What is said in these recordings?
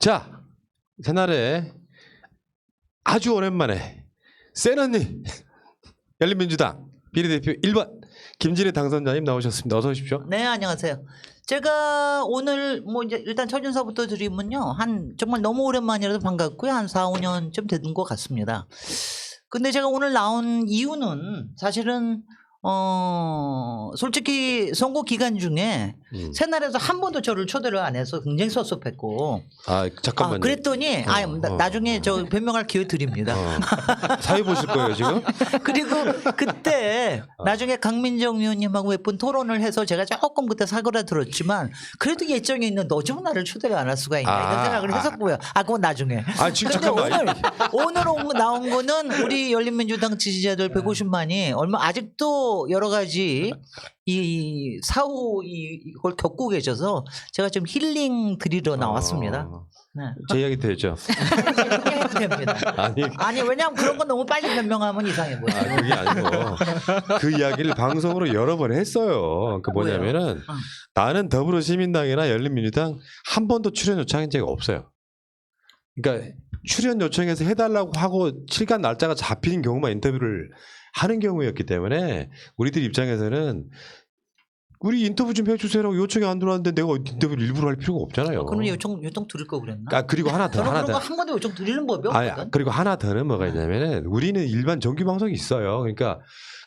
자, 새날에 아주 오랜만에 센 언니 열린민주당 비례대표 1번 김진애 당선자님 나오셨습니다. 어서 오십시오. 네, 안녕하세요. 제가 오늘 뭐 이제 일단 첫 인사부터 드리면요. 한 정말 너무 오랜만이라도 반갑고요. 한 4, 5년쯤 된 것 같습니다. 근데 제가 오늘 나온 이유는 사실은 솔직히 선거 기간 중에 새날에서 한 번도 저를 초대를 안 해서 굉장히 섭섭했고. 아 잠깐만요. 그랬더니 나중에 저 변명할 기회 드립니다. 사회 보실 거예요 지금? 그리고 그때 나중에 강민정 의원님하고 몇 번 토론을 해서 제가 조금 그때 사그라들었지만 그래도 예정에 있는 너 좀 나를 초대를 안 할 수가 있냐 이런 생각을 했었고요. 그건 나중에. 지금 근데 잠깐만. 오늘 나온 거는 우리 열린민주당 지지자들 150만이 얼마 아직도 여러 가지 이 사후 이걸 겪고 계셔서 제가 좀 힐링 드리러 나왔습니다. 네. 제 이야기 되죠? 해도 됩니다. 아니 왜냐하면 그런 건 너무 빨리 변명하면 이상해 보여요. 그게 아니고 그 이야기를 방송으로 여러 번 했어요. 그 뭐냐면은 나는 더불어시민당이나 열린민주당 한 번도 출연 요청한 적이 없어요. 그러니까 출연 요청해서 해달라고 하고 실간 날짜가 잡히는 경우만 인터뷰를 하는 경우였기 때문에 우리들 입장에서는 우리 인터뷰 좀 해주세요라고 요청이 안 들어왔는데 내가 인터뷰를 일부러 할 필요가 없잖아요. 그러면 요청 드릴 거 그랬나? 그리고 하나 더. 그런 거 한 번도 요청 드리는 법이 없거든. 그리고 하나 더는 뭐가 있냐면은 우리는 일반 정규 방송이 있어요. 그러니까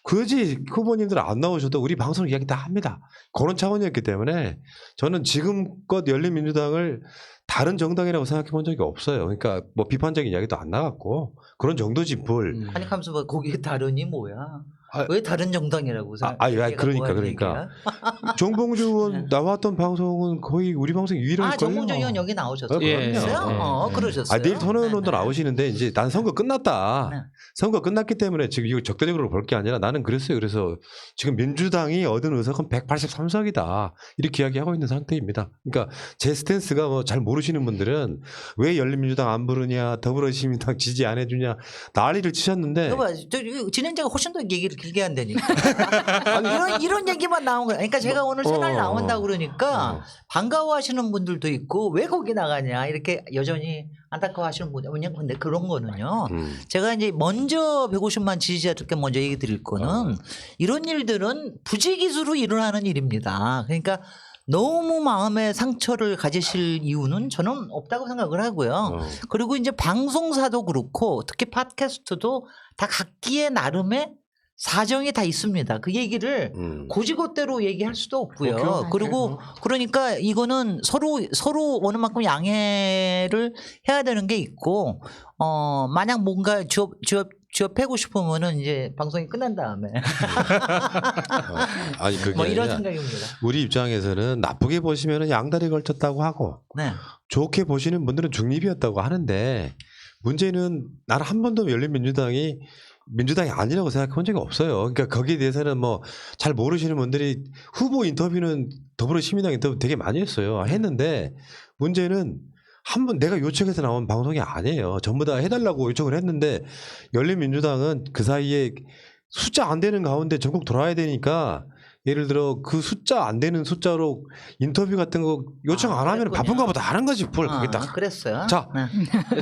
굳이 후보님들 안 나오셔도 우리 방송 이야기 다 합니다. 그런 차원이었기 때문에 저는 지금껏 열린민주당을 다른 정당이라고 생각해 본 적이 없어요. 그러니까 뭐 비판적인 이야기도 안 나갔고 그런 정도지 뭘. 아니 하면서 뭐 거기에 다른이 뭐야? 왜 다른 정당이라고 생각해? 그러니까 정봉주 의원 나왔던 방송은 거의 우리 방송 유일할걸요. 정봉주 의원 여기 나오셨어요? 그러셨어요? 내일 토론원도 나오시는데 이제 난 선거 끝났다. 네. 선거 끝났기 때문에 지금 이거 적대적으로 볼 게 아니라 나는 그랬어요. 그래서 지금 민주당이 얻은 의석은 183석이다. 이렇게 이야기하고 있는 상태입니다. 그러니까 제 스탠스가 뭐 잘 모르시는 분들은 왜 열린민주당 안 부르냐, 더불어시민당 지지 안 해주냐 난리를 치셨는데. 진행자가 훨씬 더 얘기를 길게 한다니까. 이런 얘기만 나온 거야. 그러니까 제가 오늘 새날 나온다고 그러니까 반가워하시는 분들도 있고 왜 거기 나가냐 이렇게 여전히 안타까워하시는 분들. 근데 그런 거는요. 제가 이제 먼저 150만 지지자들께 먼저 얘기 드릴 거는 이런 일들은 부지기수로 일어나는 일입니다. 그러니까 너무 마음에 상처를 가지실 이유는 저는 없다고 생각을 하고요. 그리고 이제 방송사도 그렇고 특히 팟캐스트도 다 각기의 나름의 사정이 다 있습니다. 그 얘기를 고지고대로 얘기할 수도 없고요. 그리고 그러니까 이거는 서로 어느 만큼 양해를 해야 되는 게 있고 만약 뭔가 쥐어패고 싶으면은 이제 방송이 끝난 다음에 그게 뭐 이런 아니라 생각입니다. 우리 입장에서는 나쁘게 보시면은 양다리 걸쳤다고 하고 네. 좋게 보시는 분들은 중립이었다고 하는데 문제는 나는 한 번도 열린민주당이 아니라고 생각해 본 적이 없어요. 그러니까 거기에 대해서는 뭐 잘 모르시는 분들이 후보 인터뷰는 더불어시민당 인터뷰 되게 많이 했어요. 했는데 문제는 한 번 내가 요청해서 나온 방송이 아니에요. 전부 다 해달라고 요청을 했는데 열린민주당은 그 사이에 숫자 안 되는 가운데 전국 돌아야 되니까 예를 들어 그 숫자 안 되는 숫자로 인터뷰 같은 거 요청 안 하면 바쁜가 보다 하는 거지 뭘 거기다. 그랬어요. 자,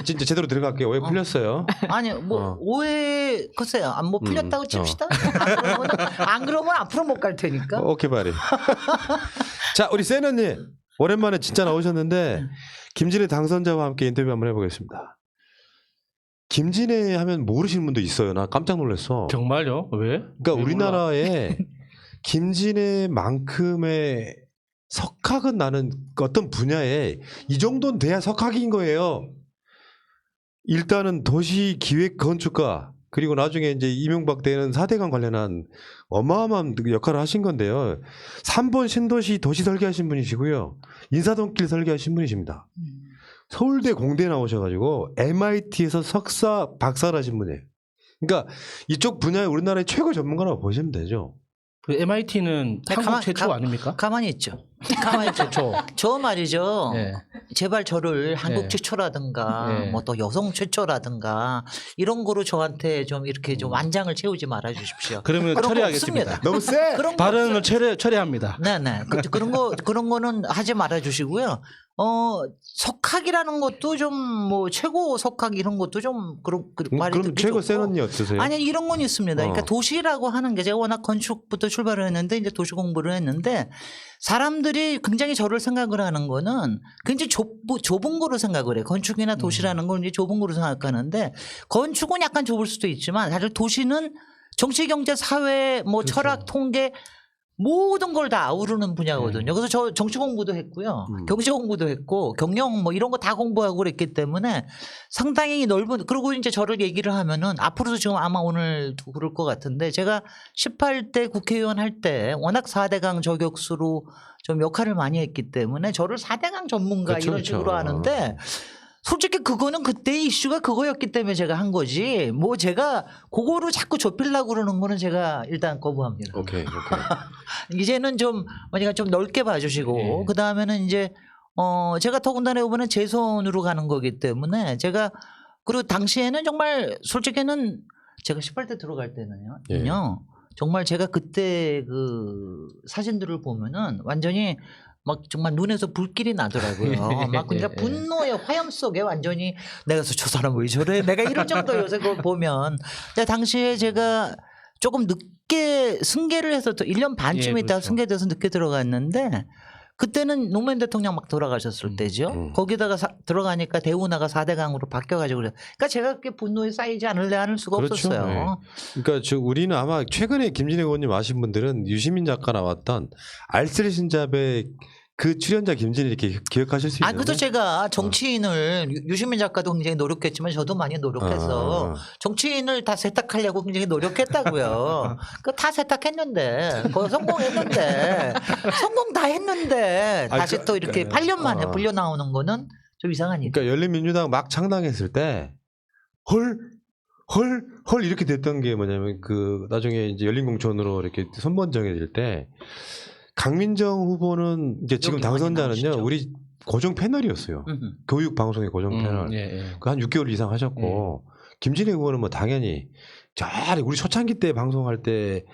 진짜 제대로 들어갈게요. 오해 풀렸어요. 아니 뭐 오해 글쎄요. 뭐 풀렸다고 칩시다. 안 그러면 앞으로 못 갈 테니까. 오케이 바리. 자, 우리 센 언니 오랜만에 진짜 나오셨는데 김진애 당선자와 함께 인터뷰 한번 해보겠습니다. 김진애 하면 모르시는 분도 있어요. 나 깜짝 놀랐어. 정말요? 왜? 그러니까 우리나라에 김진애만큼의 석학은 나는 어떤 분야에 이 정도는 돼야 석학인 거예요. 일단은 도시기획건축가 그리고 나중에 이제 이명박 때는 4대강 관련한 어마어마한 역할을 하신 건데요. 3번 신도시 도시 설계하신 분이시고요. 인사동길 설계하신 분이십니다. 서울대 공대 나오셔가지고 MIT에서 석사 박사를 하신 분이에요. 그러니까 이쪽 분야에 우리나라의 최고 전문가라고 보시면 되죠. 그 MIT는 한국 최초 아닙니까? 가만히 있죠. 가만히 있죠. 저 말이죠. 네. 제발 저를 한국 최초라든가 뭐 또 여성 최초라든가 이런 거로 저한테 좀 이렇게 좀 완장을 채우지 말아 주십시오. 그러면 처리하겠습니다. 너무 세. 발언을 처리합니다. 네네. 그런 거는 하지 말아 주시고요. 석학이라는 것도 좀 뭐 최고 석학 이런 것도 좀 그런 말이 그럼 듣기 최고 좋고. 센 언니 어떠세요? 아니 이런 건 있습니다. 그러니까 도시라고 하는 게 제가 워낙 건축부터 출발을 했는데 이제 도시 공부를 했는데 사람들이 굉장히 저를 생각을 하는 거는 굉장히 좁은 거로 생각을 해. 건축이나 도시라는 걸 이제 좁은 거로 생각하는데 건축은 약간 좁을 수도 있지만 사실 도시는 정치, 경제, 사회, 뭐 그렇죠. 철학, 통계 모든 걸 다 아우르는 분야거든요. 그래서 저 정치 공부도 했고요. 경제 공부도 했고 경영 뭐 이런 거 다 공부하고 그랬기 때문에 상당히 넓은 그리고 이제 저를 얘기를 하면은 앞으로도 지금 아마 오늘도 그럴 것 같은데 제가 18대 국회의원 할 때 워낙 4대강 저격수로 좀 역할을 많이 했기 때문에 저를 4대강 전문가 그렇죠, 이런 식으로 그렇죠. 하는데 솔직히 그거는 그때 이슈가 그거였기 때문에 제가 한 거지 뭐 제가 그거로 자꾸 좁히려고 그러는 거는 제가 일단 거부합니다. 오케이. 이제는 좀 어디가 좀 넓게 봐주시고 예. 그 다음에는 이제 제가 더군다나 이번에 제 손으로 가는 거기 때문에 제가 그리고 당시에는 정말 솔직히는 제가 18대 들어갈 때는요 예. 정말 제가 그때 그 사진들을 보면은 완전히 막 정말 눈에서 불길이 나더라고요. 막 그냥 분노의 화염 속에 완전히 내가 저 사람 왜 저래? 내가 이런 정도여서 그걸 보면 근데 당시에 제가 조금 늦게 승계를 해서 또 1년 반쯤 예, 있다가 그렇죠. 승계돼서 늦게 들어갔는데 그때는 노무현 대통령 막 돌아가셨을 때죠. 거기다가 들어가니까 대운하가 4대강으로 바뀌어가지고 그래요. 그러니까 제가 그렇게 분노에 쌓이지 않을 수가 그렇죠. 없었어요. 네. 그러니까 우리는 아마 최근에 김진애 의원님 아신 분들은 유시민 작가 나왔던 알쓸 신잡의 그 출연자 김진애 이렇게 기억하실 수 아, 있나요? 그래도 제가 정치인을 유시민 작가도 굉장히 노력했지만 저도 많이 노력해서 정치인을 다 세탁하려고 굉장히 노력했다고요. 그 다 세탁했는데, 그거 성공했는데, 성공 다 했는데 다시 또 이렇게 8년 만에 불려 나오는 거는 좀 이상하니까. 그러니까 열린민주당 막 창당했을 때 헐 이렇게 됐던 게 뭐냐면 그 나중에 이제 열린공천으로 이렇게 선번 정해질 때 강민정 후보는 이제 지금 여기 당선자는요 많이 나오시죠. 우리 고정 패널이었어요. 교육 방송의 고정 패널. 그 한 6개월 이상 하셨고 김진애 의원은 뭐 당연히 잘 우리 초창기 때 방송할 때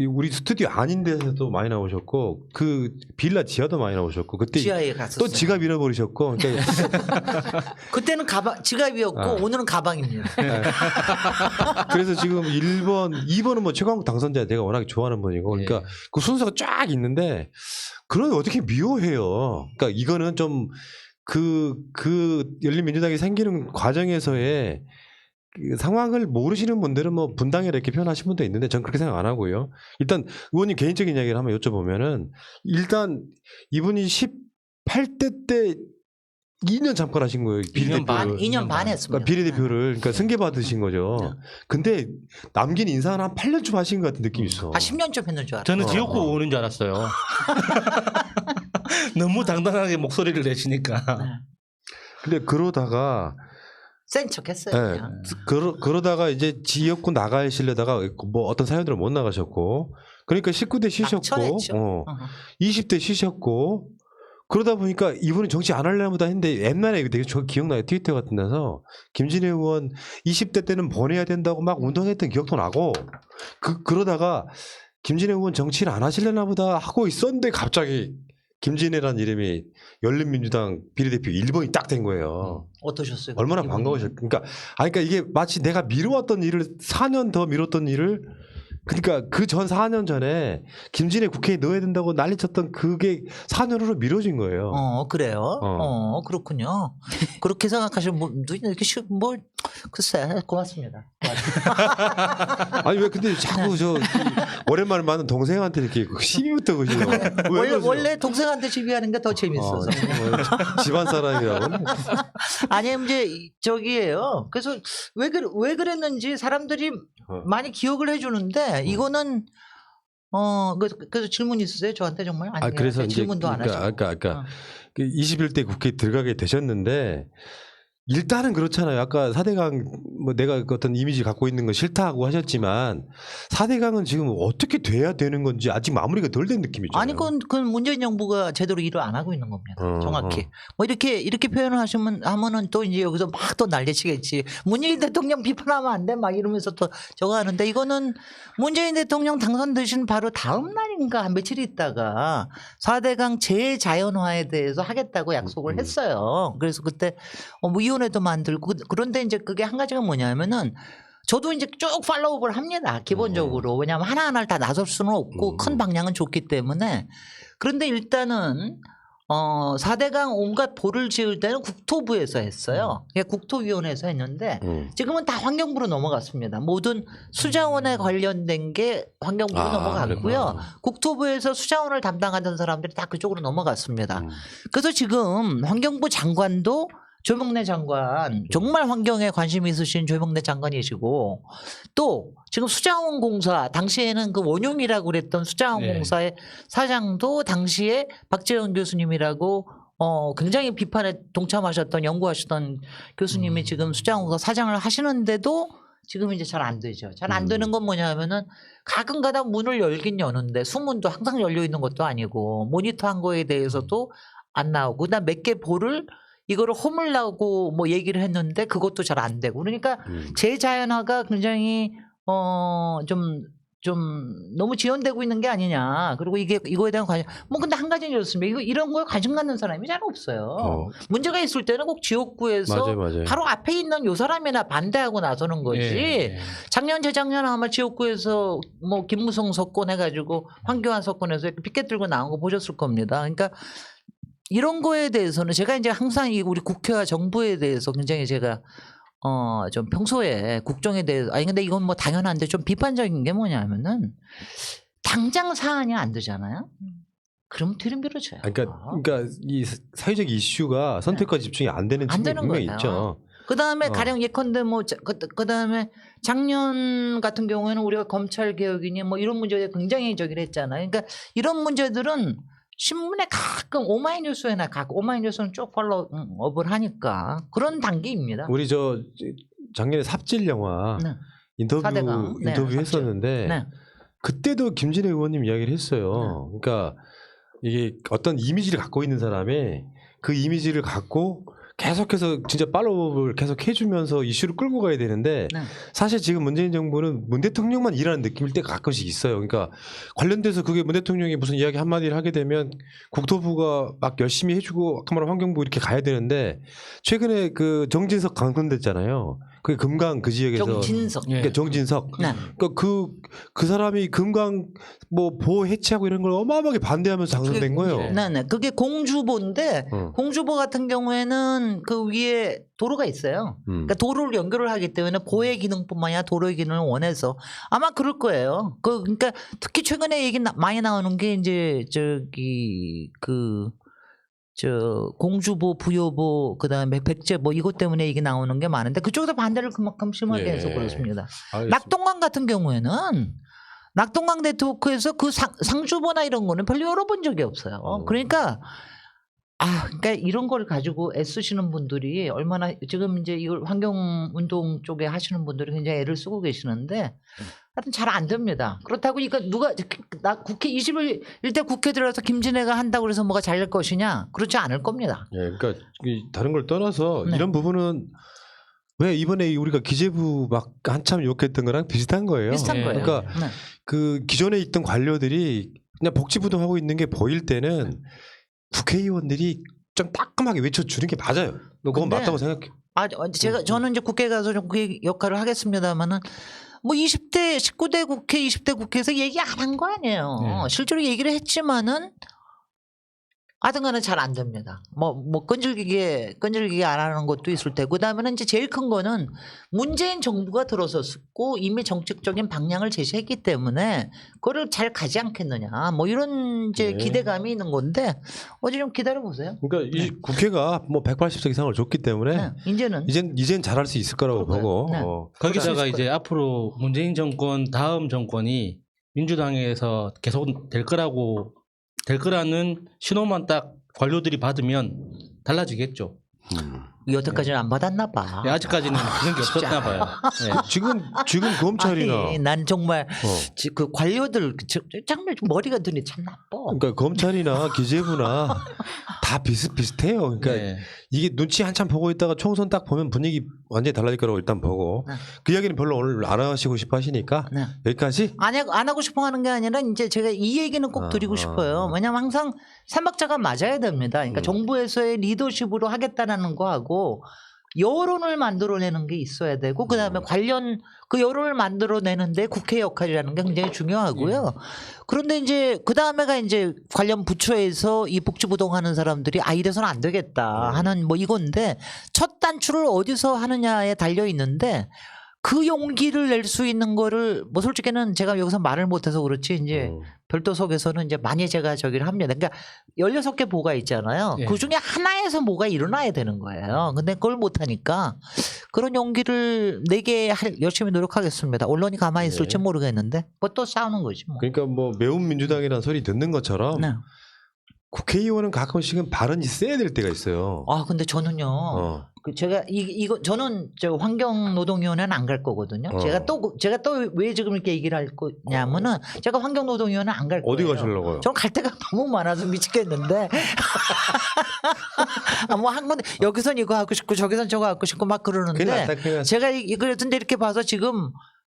우리 스튜디오 아닌 데서도 많이 나오셨고 그 빌라 지하도 많이 나오셨고 그때 지하에 갔었어요. 또 지갑 잃어버리셨고 그러니까 그때는 지갑이었고 오늘은 가방입니다. 그래서 지금 1번, 2번은 뭐 최강욱 당선자 내가 워낙 좋아하는 분이고 그러니까 그 순서가 쫙 있는데 그런 어떻게 미워해요. 그러니까 이거는 좀 그 열린민주당이 생기는 과정에서의 그 상황을 모르시는 분들은 뭐 분당이라 이렇게 표현하신 분도 있는데 전 그렇게 생각 안 하고요. 일단 의원님 개인적인 이야기를 한번 여쭤보면은 일단 이분이 18대 때 2년 잠깐 하신 거예요. 2년 반. 2년 반 했습니다. 그러니까 비례대표를 그러니까 승계 받으신 거죠. 근데 남긴 인사는 한 8년쯤 하신 것 같은 느낌이 있어. 한 10년쯤 했는 줄 알았어요. 저는 지역구 오는 줄 알았어요. 너무 당당하게 목소리를 내시니까. 근데 그러다가 센 척했어요. 예, 그냥. 그러다가 이제 지역구 나가시려다가 뭐 어떤 사연들은 못 나가셨고 그러니까 19대 쉬셨고 낙천했죠. 20대 쉬셨고 그러다 보니까 이분은 정치 안 하려나 보다 했는데 옛날에 되게 저 기억나요. 트위터 같은 데서 김진애 의원 20대 때는 보내야 된다고 막 운동했던 기억도 나고 그러다가 김진애 의원 정치를 안 하시려나 보다 하고 있었는데 갑자기 김진애라는 이름이 열린민주당 비례대표 1번이 딱 된 거예요. 어떠셨어요? 얼마나 이분이? 반가우셨. 그러니까 이게 마치 내가 미뤄왔던 일을 4년 더 미뤘던 일을 그러니까 그 전 4년 전에 김진애 국회에 넣어야 된다고 난리쳤던 그게 4년으로 미뤄진 거예요. 그래요. 그렇군요. 그렇게 생각하시는 분도 이렇게 뭐 글쎄 고맙습니다. 아니 왜 근데 자꾸 저 오랜만에 만난 동생한테 이렇게 시비부터 그시요. 원래 동생한테 시비하는 게 더 재밌어서. 집안 사람이라고. 아니 이제 저기예요. 그래서 왜 그랬는지 사람들이 많이 기억을 해주는데 이거는 그래서 질문 있으세요? 저한테 정말? 아니요. 그래서 이제 질문도 안 하시고. 아까 그 21대 국회에 들어가게 되셨는데 일단은 그렇잖아요. 아까 4대강 뭐 내가 그 어떤 이미지 갖고 있는 거 싫다고 하셨지만 4대강은 지금 어떻게 돼야 되는 건지 아직 마무리가 덜 된 느낌이잖아요. 아니 그건 문재인 정부가 제대로 일을 안 하고 있는 겁니다. 정확히. 어. 뭐 이렇게 표현을 하면은 또 이제 여기서 막 또 난리치겠지. 문재인 대통령 비판하면 안 돼 막 이러면서 또 저거 하는데 이거는 문재인 대통령 당선되신 바로 다음 날인가 며칠 있다가 4대강 재자연화에 대해서 하겠다고 약속을 했어요. 그래서 그때 위원회도 만들고 그런데 이제 그게 한 가지가 뭐냐면은 저도 이제 쭉 팔로우업을 합니다. 기본적으로. 왜냐하면 하나하나를 다 나설 수는 없고 큰 방향은 좋기 때문에. 그런데 일단은 4대강 온갖 보를 지을 때는 국토부에서 했어요. 국토위원회에서 했는데 지금은 다 환경부로 넘어갔습니다. 모든 수자원에 관련된 게 환경부로 넘어갔고요. 그랬구나. 국토부에서 수자원을 담당하던 사람들이 다 그쪽으로 넘어갔습니다. 그래서 지금 환경부 장관도 조명래 장관 정말 환경에 관심이 있으신 조명래 장관이시고 또 지금 수자원공사 당시에는 그 원용이라고 그랬던 수자원공사의 사장도 당시에 박재원 교수님이라고 굉장히 비판에 동참하셨던 연구하셨던 교수님이 지금 수자원공사 사장을 하시는데도 지금 이제 잘 안 되죠. 잘 안 되는 건 뭐냐면은 가끔가다 문을 열긴 여는데 수문도 항상 열려 있는 것도 아니고 모니터한 거에 대해서도 안 나오고 그다음 몇 개 볼을 이거를 허물라고 뭐 얘기를 했는데 그것도 잘 안 되고 그러니까 재자연화가 굉장히 좀 너무 지연되고 있는 게 아니냐. 그리고 이거에 대한 관심 뭐 근데 한 가지는 이렇습니다. 이런 거에 관심 갖는 사람이 잘 없어요. 문제가 있을 때는 꼭 지역구에서 맞아요. 바로 앞에 있는 요 사람이나 반대하고 나서는 거지. 작년 재작년 아마 지역구에서 뭐 김무성 석권 해가지고 황교안 석권에서 이렇게 피켓 들고 나온 거 보셨을 겁니다. 그러니까 이런 거에 대해서는 제가 이제 항상 우리 국회와 정부에 대해서 굉장히 제가 좀 평소에 국정에 대해서 아니 근데 이건 뭐 당연한데 좀 비판적인 게 뭐냐면은 당장 사안이 안 되잖아요. 그럼 뒤를 밀어줘요. 그러니까 이 사회적 이슈가 선택과 집중이 안 되는 안 측면이 되는 분명히 거예요. 있죠. 그다음에 가령 예컨대 뭐 그다음에 작년 같은 경우에는 우리가 검찰 개혁이니 뭐 이런 문제에 굉장히 저기를 했잖아요. 그러니까 이런 문제들은 신문에 가끔 오마이뉴스에나 가끔 오마이뉴스는 쭉 팔로우업을 하니까 그런 단계입니다. 우리 작년에 삽질 영화 네. 인터뷰 삽질. 했었는데 네. 그때도 김진애 의원님 이야기를 했어요. 그러니까 이게 어떤 이미지를 갖고 있는 사람이 그 이미지를 갖고 계속해서 진짜 팔로우업을 계속 해주면서 이슈를 끌고 가야 되는데 네. 사실 지금 문재인 정부는 문 대통령만 일하는 느낌일 때가 가끔씩 있어요. 그러니까 관련돼서 그게 문 대통령이 무슨 이야기 한마디를 하게 되면 국토부가 막 열심히 해주고 아까 말한 환경부 이렇게 가야 되는데 최근에 그 정진석 당선됐잖아요. 그게 금강 그 지역에서 정진석. 그러니까 정진석. 네. 그러니까 그 사람이 금강 뭐 보호 해체하고 이런 걸 어마어마하게 반대하면서 당선된 거예요. 네. 그게 공주보인데 공주보 같은 경우에는 그 위에 도로가 있어요. 그러니까 도로를 연결을 하기 때문에 보혜 기능뿐만 아니라 도로의 기능을 원해서 아마 그럴 거예요. 그러니까 특히 최근에 얘기 많이 나오는 게 이제 공주보, 부여보, 그다음에 백제 뭐 이것 때문에 얘기 나오는 게 많은데 그쪽에서 반대를 그만큼 심하게 해서 그렇습니다. 알겠습니다. 낙동강 같은 경우에는 낙동강 네트워크에서 그 상주보나 이런 거는 별로 열어본 적이 없어요. 그러니까 이런 걸 가지고 애쓰시는 분들이 얼마나 지금 이제 이걸 환경운동 쪽에 하시는 분들이 굉장히 애를 쓰고 계시는데 하여튼 잘 안 됩니다. 그렇다고 이거 국회 21대 국회 들어서 김진애가 한다고 해서 뭐가 잘 될 것이냐? 그렇지 않을 겁니다. 예, 그러니까 다른 걸 떠나서 네. 이런 부분은 왜 이번에 우리가 기재부 막 한참 욕했던 거랑 비슷한 거예요. 비슷한 거예요. 그러니까 네. 그 기존에 있던 관료들이 그냥 복지부동 하고 있는 게 보일 때는 국회의원들이 좀 따끔하게 외쳐주는 게 맞아요. 그건 근데 맞다고 생각해. 저는 이제 국회 가서 좀 그 역할을 하겠습니다만은 뭐 19대 국회, 20대 국회에서 얘기 안 한 거 아니에요. 실제로 얘기를 했지만은 하여튼간에 잘 안 됩니다. 뭐 끈질기게 안 하는 것도 있을 테고 그다음에는 이제 제일 큰 거는 문재인 정부가 들어섰고 이미 정책적인 방향을 제시했기 때문에 그거를 잘 가지 않겠느냐. 뭐 이런 이제 기대감이 있는 건데 어제 좀 기다려 보세요. 그러니까 이 국회가 뭐 180석 이상을 줬기 때문에 이젠 잘할 수 있을 거라고 보고 네. 거기다가 이제 앞으로 문재인 정권 다음 정권이 민주당에서 계속 될 거라는 신호만 딱 관료들이 받으면 달라지겠죠. 여태까지는 안 받았나 봐. 예, 아직까지는 그런 게 없었나 봐요. 예. 지금 검찰이나 아니, 난 정말 어. 그 관료들 정말 좀 머리가 드니 참 나빠. 그러니까 검찰이나 기재부나 다 비슷비슷해요. 그러니까 예. 이게 눈치 한참 보고 있다가 총선 딱 보면 분위기 완전히 달라질 거라고 일단 보고 네. 그 이야기는 별로 오늘 안 하시고 싶어 하시니까 네. 여기까지. 안 하고 싶어 하는 게 아니라 이제 제가 이 얘기는 꼭 드리고 싶어요. 왜냐면 항상 삼박자가 맞아야 됩니다. 그러니까 정부에서의 리더십으로 하겠다라는 거하고 여론을 만들어내는 게 있어야 되고 그다음에 관련 그 여론을 만들어내는데 국회 역할이라는 게 굉장히 중요하고요. 그런데 이제 그다음에가 이제 관련 부처에서 이 복지부동하는 사람들이 이래서는 안 되겠다 하는 뭐 이건데 첫 단추를 어디서 하느냐에 달려 있는데 그 용기를 낼 수 있는 거를 뭐 솔직히는 제가 여기서 말을 못해서 그렇지 이제 별도석에서는 이제 많이 제가 저기를 합니다. 그러니까 16개 보가 있잖아요. 예. 그 중에 하나에서 뭐가 일어나야 되는 거예요. 근데 그걸 못하니까 그런 용기를 내게 열심히 노력하겠습니다. 언론이 가만히 있을지 예. 모르겠는데 뭐 또 싸우는 거지 뭐. 그러니까 뭐 매운 민주당이라는 소리 듣는 것처럼 네. 국회의원은 가끔씩은 발언이 세야 될 때가 있어요. 근데 저는요. 그 제가 이거 저는 저 환경노동위원회는 안 갈 거거든요. 제가 또 왜 지금 이렇게 얘기를 할 거냐면은 제가 환경노동위원회 안 갈 거예요. 어디 가시려고요? 저는 갈 데가 너무 많아서 미치겠는데. 뭐 한 군데 여기선 이거 하고 싶고 저기선 저거 하고 싶고 막 그러는데 제가 그랬는데 이렇게 봐서 지금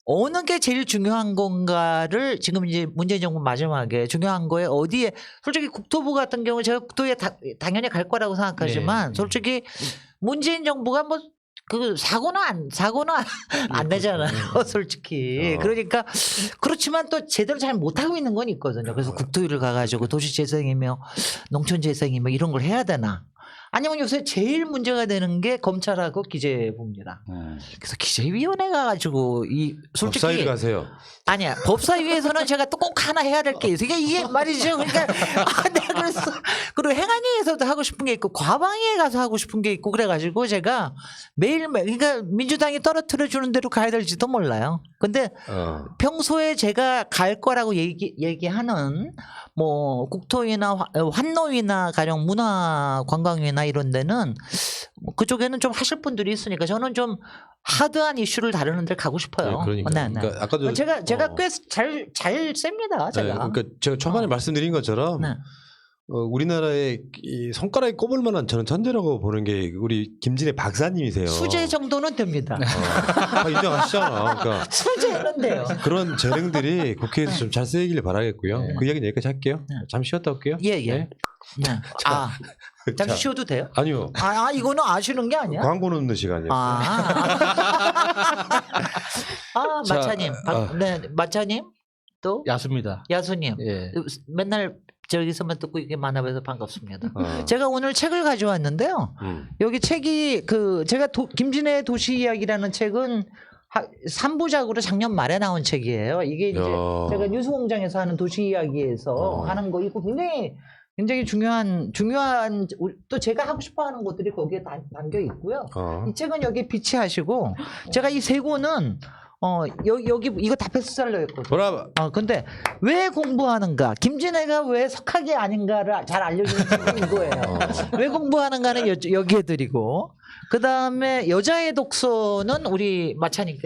어느 게 제일 중요한 건가를 지금 이제 문재인 정부 마지막에 중요한 거에 어디에 솔직히 국토부 같은 경우 제가 국토부에 당연히 갈 거라고 생각하지만 네. 솔직히 문재인 정부가 뭐 그 사고는 안 내잖아요. 솔직히. 그러니까 그렇지만 또 제대로 잘 못하고 있는 건 있거든요. 그래서 국토위를 가가지고 도시재생이며 농촌재생이며 이런 걸 해야 되나. 아니면 요새 제일 문제가 되는 게 검찰하고 기재부입니다. 그래서 기재위원회 가가지고 이 솔직히 법사위를 가세요. 아니야 법사위에서는 제가 또 꼭 하나 해야 될 게 있어요. 이게 말이죠. 그러니까 내가 그랬어. 그리고 행안위에서도 하고 싶은 게 있고 과방위에 가서 하고 싶은 게 있고 그래가지고 제가 매일매일 그러니까 민주당이 떨어뜨려 주는 대로 가야 될지도 몰라요. 근데 평소에 제가 갈 거라고 얘기하는 뭐 국토위나 환노위나 가령 문화관광위나 이런 데는 뭐 그쪽에는 좀 하실 분들이 있으니까 저는 좀 하드한 이슈를 다루는 데 가고 싶어요. 그러니까. 네, 네. 그러니까 아까도 제가 꽤 잘 셉니다. 제가. 네, 그러니까 제가 초반에 말씀드린 것처럼 네. 우리나라의 이 손가락에 꼽을 만한 저는 천재라고 보는 게 우리 김진애 박사님이세요. 수재 정도는 됩니다. 인정하시잖아. 그러니까 수재는 돼요. 그런 재능들이 국회에서 좀 잘 쓰이길 바라겠고요. 네. 그 이야기는 여기까지 할게요. 네. 잠시 쉬었다 올게요. 예, 예. 네. 네. 잠시 쉬어도 돼요? 아니요. 이거는 아시는 게 아니야? 광고 넣는 시간이요. 자, 마차님. 네, 마차님. 또 야수입니다. 야수님. 예. 맨날 저기서만 듣고 이게 만나뵈서 반갑습니다. 어. 제가 오늘 책을 가져왔는데요. 여기 책이 제가 김진애의 도시 이야기라는 책은 3부작으로 작년 말에 나온 책이에요. 이게 이제 야. 제가 뉴스공장에서 하는 도시 이야기에서 하는 거 이거 굉장히 중요한 또 제가 하고 싶어하는 것들이 거기에 담겨 있고요. 이 책은 여기 비치하시고 제가 이 세 권은 여기 이거 다 베스트셀러였거든요. 보라. 근데 왜 공부하는가? 김진애가 왜 석학이 아닌가를 잘 알려주는 책이 이거예요. 왜 공부하는가는 여기에 드리고 그 다음에 여자의 독서는 우리 마차님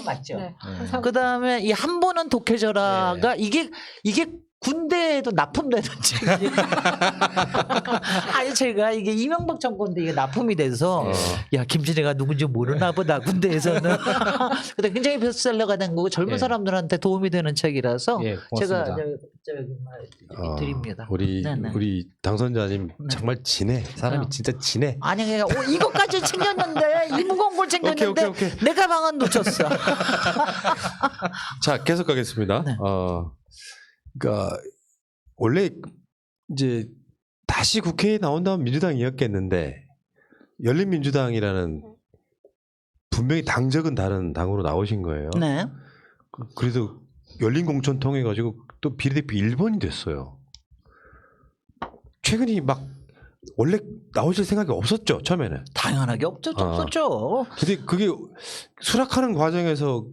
맞죠? 네. 그 다음에 이 한 번은 독해져라가 이게 군대에도 납품되는 책이에요. 아니 제가 이게 이명박 정권때 이게 납품이 돼서 야 김진애가 누군지 모르나 보다 군대에서는. 근데 굉장히 베스트셀러가 된 거고 젊은 사람들한테 도움이 되는 책이라서 예, 제가 고맙습니다. 드립니다. 우리 당선자님 정말 진해. 사람이 진짜 진해. 아니 그러니까 이것까지 챙겼는데 이 무거운 걸 챙겼는데 오케이. 내 가방은 놓쳤어. 자 계속 가겠습니다. 네. 그러니까 원래 이제 다시 국회에 나온다면 민주당이었겠는데 열린민주당이라는 분명히 당적은 다른 당으로 나오신 거예요. 네. 그래서 열린공천 통해 가지고 또 비례대표 1번이 됐어요. 최근이 막 원래 나오실 생각이 없었죠 처음에는. 당연하게 없었죠. 근데 그게 수락하는 과정에서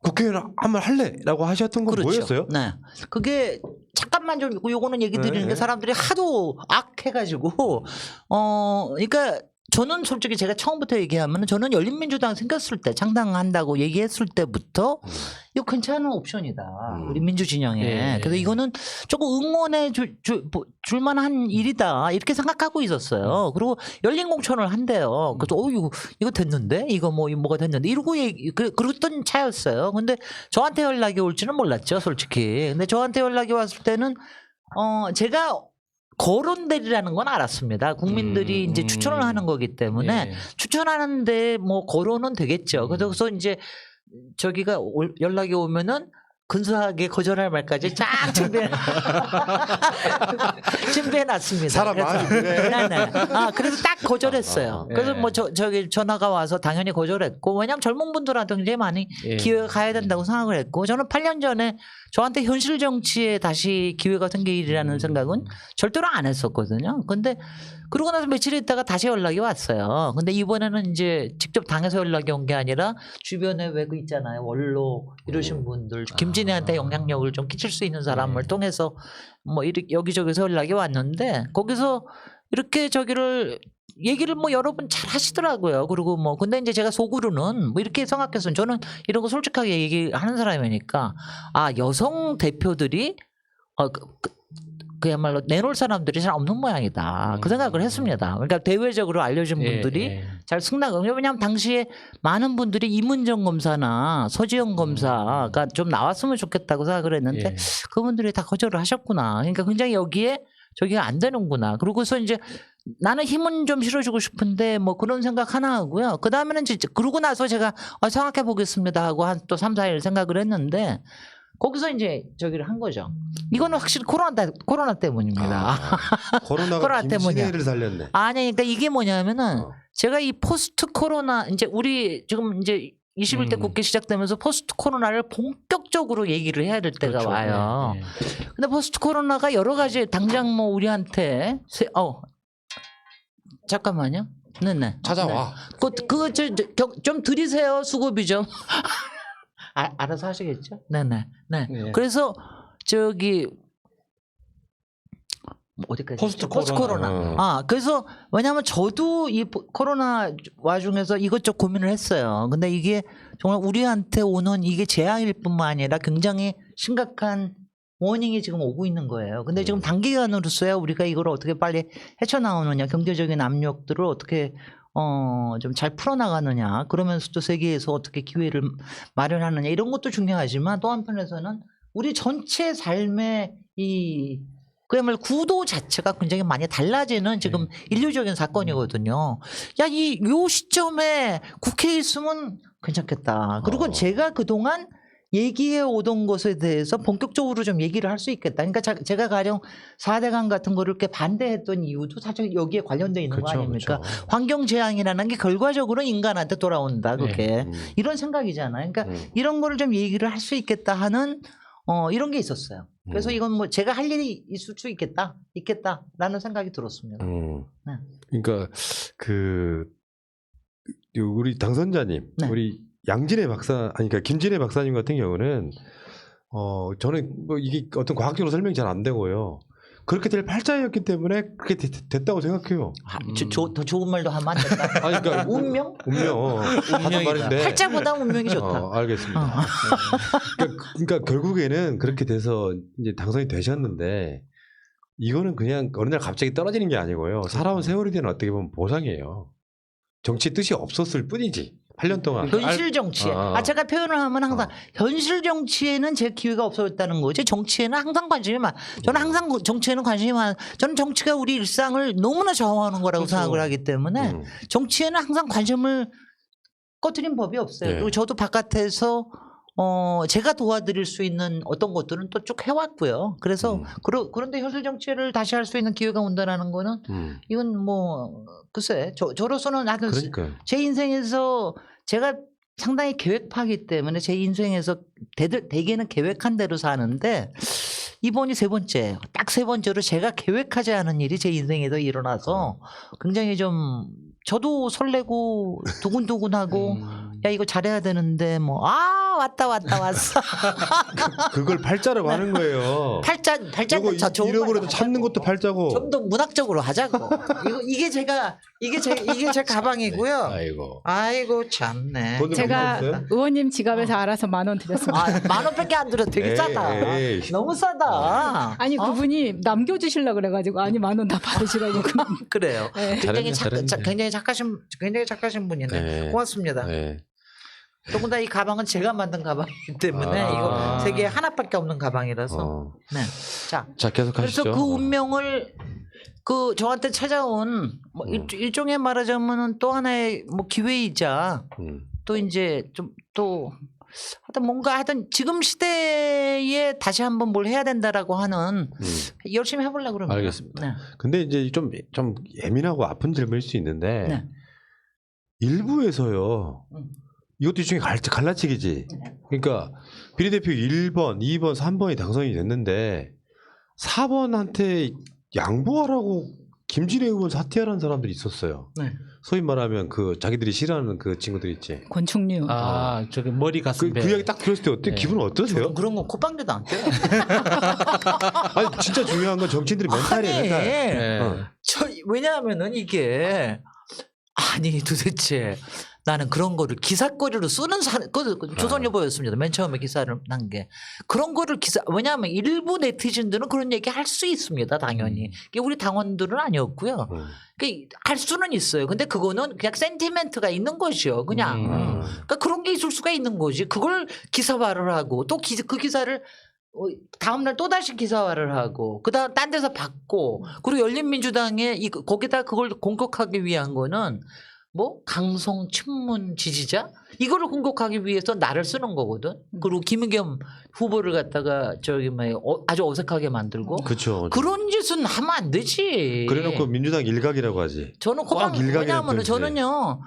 국회의원 한번 할래라고 하셨던 건 그렇죠. 뭐였어요? 네. 그게 잠깐만 좀 요거는 얘기 드리는 네. 게 사람들이 하도 악해가지고 그러니까 저는 솔직히 제가 처음부터 얘기하면 저는 열린민주당 생겼을 때 창당한다고 얘기했을 때부터 이거 괜찮은 옵션이다. 우리 민주진영에. 예. 그래서 이거는 조금 응원해 줄 만한 일이다. 이렇게 생각하고 있었어요. 그리고 열린 공천을 한대요. 그래서 이거 됐는데? 이거 뭐가 됐는데? 이러고 그랬던 차였어요. 근데 저한테 연락이 올지는 몰랐죠. 솔직히. 근데 저한테 연락이 왔을 때는 제가 거론되리라는 건 알았습니다. 국민들이 이제 추천을 하는 거기 때문에 예. 추천하는데 뭐 거론은 되겠죠. 그래서 이제 저기가 연락이 오면은 근사하게 거절할 말까지 쫙 준비해놨습니다. 사람 마음이 그래. 네네. 그래서 딱 거절했어요. 그래서 뭐 저기 전화가 와서 당연히 거절했고, 왜냐하면 젊은 분들한테 굉장히 많이 기회가 가야 된다고 생각을 했고, 저는 8년 전에 저한테 현실 정치에 다시 기회가 생기리라는 생각은 절대로 안 했었거든요. 근데 그러고 나서 며칠 있다가 다시 연락이 왔어요. 근데 이번에는 이제 직접 당에서 연락이 온 게 아니라 주변에 왜 그 있잖아요. 원로 이러신 분들, 김진애한테 영향력을 좀 끼칠 수 있는 사람을 통해서 뭐 이렇게 여기저기서 연락이 왔는데, 거기서 이렇게 저기를 얘기를 뭐 여러 분 잘 하시더라고요. 그리고 뭐 근데 이제 제가 속으로는 뭐 이렇게 생각했어요. 저는 이런 거 솔직하게 얘기하는 사람이니까 여성 대표들이 그야말로 내놓을 사람들이 잘 없는 모양이다. 그 생각을 했습니다. 그러니까 대외적으로 알려진 분들이 잘 승낙을. 왜냐하면 당시에 많은 분들이 이문정 검사나 서지영 검사가 좀 나왔으면 좋겠다고 생각을 했는데 그분들이 다 거절을 하셨구나. 그러니까 굉장히 여기에 저기가 안 되는구나. 그러고서 이제 나는 힘은 좀 실어주고 싶은데 뭐 그런 생각 하나 하고요. 그 다음에는 진짜 그러고 나서 제가 생각해 보겠습니다 하고 한 또 3, 4일 생각을 했는데, 거기서 이제 저기를 한 거죠. 이거는 확실히 코로나 때문입니다. 코로나가 코로나 김진애를 살렸네. 아니, 그러니까 이게 뭐냐면은 제가 이 포스트 코로나, 이제 우리 지금 이제 21대 국회 시작되면서 포스트 코로나를 본격적으로 얘기를 해야 될 때가 그렇죠. 와요. 근데 포스트 코로나가 여러 가지 당장 뭐 우리한테 잠깐만요. 네네. 찾아와. 그거 좀 드리세요. 수고비 좀. 알아서 하시겠죠? 네네. 네. 그래서 그래서 저기 어디까지? 포스트 코로나. 그래서 왜냐하면 저도 이 코로나 와중에서 이것저것 고민을 했어요. 근데 이게 정말 우리한테 오는 이게 재앙일 뿐만 아니라 굉장히 심각한 워닝이 지금 오고 있는 거예요. 근데 지금 단기간으로서야 우리가 이걸 어떻게 빨리 헤쳐나오느냐, 경제적인 압력들을 어떻게 좀 잘 풀어나가느냐, 그러면서 또 세계에서 어떻게 기회를 마련하느냐, 이런 것도 중요하지만 또 한편에서는 우리 전체 삶의 그야말로 구도 자체가 굉장히 많이 달라지는 지금 인류적인 사건이거든요. 요 시점에 국회에 있으면 괜찮겠다. 그리고 제가 그동안 얘기해 오던 것에 대해서 본격적으로 좀 얘기를 할 수 있겠다. 그러니까 제가 가령 4대강 같은 거를 이렇게 반대했던 이유도 사실 여기에 관련되어 있는 거 아닙니까? 그렇죠. 환경재앙이라는 게 결과적으로 인간한테 돌아온다. 그게. 이런 생각이잖아요. 그러니까 이런 거를 좀 얘기를 할 수 있겠다 하는 이런 게 있었어요. 그래서 이건 뭐 제가 할 일이 있을 수 있겠다라는 생각이 들었습니다. 네. 그러니까 우리 당선자님, 네. 우리 양진애 박사, 그러니까 김진애 박사님 같은 경우는 저는 뭐 이게 어떤 과학적으로 설명이 잘 안 되고요. 그렇게 될 팔자였기 때문에 그렇게 됐다고 생각해요. 더 좋은 말도 하면 안 될까? 그러니까 운명? 하는 말인데. 팔자보다 운명이 좋다. 알겠습니다. 그러니까 결국에는 그렇게 돼서 이제 당선이 되셨는데, 이거는 그냥 어느 날 갑자기 떨어지는 게 아니고요. 살아온 세월에 대한 어떻게 보면 보상이에요. 정치 뜻이 없었을 뿐이지. 8년 동안. 현실 정치에. 제가 표현을 하면 항상 현실 정치에는 제 기회가 없어졌다는 거지. 정치에는 항상 관심이 많아. 저는 항상 정치에는 관심이 많아. 저는 정치가 우리 일상을 너무나 좌우하는 거라고 생각을 하기 때문에 정치에는 항상 관심을 꺼트린 법이 없어요. 그리고 저도 바깥에서 제가 도와드릴 수 있는 어떤 것들은 또 쭉 해왔고요. 그래서 그런데 현실 정치를 다시 할 수 있는 기회가 온다라는 거는 이건 뭐 글쎄 저로서는 하여튼 제 인생에서 제가 상당히 계획파기 때문에 제 인생에서 대개는 계획한 대로 사는데 이번이 딱 세 번째로 제가 계획하지 않은 일이 제 인생에도 일어나서 굉장히 좀 저도 설레고 두근두근하고 야 이거 잘해야 되는데 왔어. 그걸 팔자라고 하는 거예요. 팔자 이거 저 좋은 잃어버려도 말로 찾는 하자고. 것도 팔자고. 좀 더 문학적으로 하자고. 이게 제 가방이고요. 아이고. 아이고 참네. 돈을 제가 벌었어요? 의원님 지갑에서 알아서 10,000원 드렸습니다. 아, 10,000원밖에 안 들어. 되게 싸다. 에이. 너무 싸다. 아니 그분이 남겨주시려고 그래가지고 아니 10,000원 다 받으시라고. 그래요. 네. 굉장히 잘했네. 굉장히 착하신 분이네. 네. 고맙습니다. 네. 더군다나 이 가방은 제가 만든 가방이기 때문에 아. 이거 세계에 하나밖에 없는 가방이라서. 어. 네. 자, 자 계속 그래서 하시죠. 그 운명을 그 저한테 찾아온 뭐 일종의 말하자면은 또 하나의 뭐 기회이자 또 이제 좀 또 하여튼 뭔가 하여튼 지금 시대에 다시 한번 뭘 해야 된다라고 하는 열심히 해보려고 그럽니다. 알겠습니다. 네. 근데 이제 좀 예민하고 아픈 질문일 수 있는데 네. 일부에서요. 이것도 일종의 갈라치기지. 그러니까 비례대표 1번, 2번, 3번이 당선이 됐는데 4번한테 양보하라고 김진애 의원 사퇴하라는 사람들이 있었어요. 네. 소위 말하면 그 자기들이 싫어하는 그 친구들 있지. 권충류. 저기 머리 가슴 그 이야기 딱 들었을 때 어때? 네. 기분 어떠세요? 그런 거 콧방귀도 안 껴요. 아니 진짜 중요한 건 정치인들이 멘탈이에요. 멘탈. 네. 왜냐하면은 이게 아니 도대체 나는 그런 거를 기사거리로 쓰는 조선일보였습니다. 맨 처음에 기사를 난 게 그런 거를 왜냐하면 일부 네티즌들은 그런 얘기 할 수 있습니다. 당연히 이게 우리 당원들은 아니었고요. 할 수는 있어요. 근데 그거는 그냥 센티멘트가 있는 것이요. 그냥 그러니까 그런 게 있을 수가 있는 거지. 그걸 기사화를 하고 또 그 기사를 다음날 또 다시 기사화를 하고 그다음 딴 데서 받고 그리고 열린민주당에 거기다 그걸 공격하기 위한 거는 뭐 강성 친문 지지자 이거를 공격하기 위해서 나를 쓰는 거거든. 그리고 김의겸 후보를 갖다가 저기 뭐 아주 어색하게 만들고 그렇죠. 그런 짓은 하면 안 되지. 그래놓고 민주당 일각이라고 하지. 저는 꽉 일각이라는 왜냐하면 표현이지. 저는요.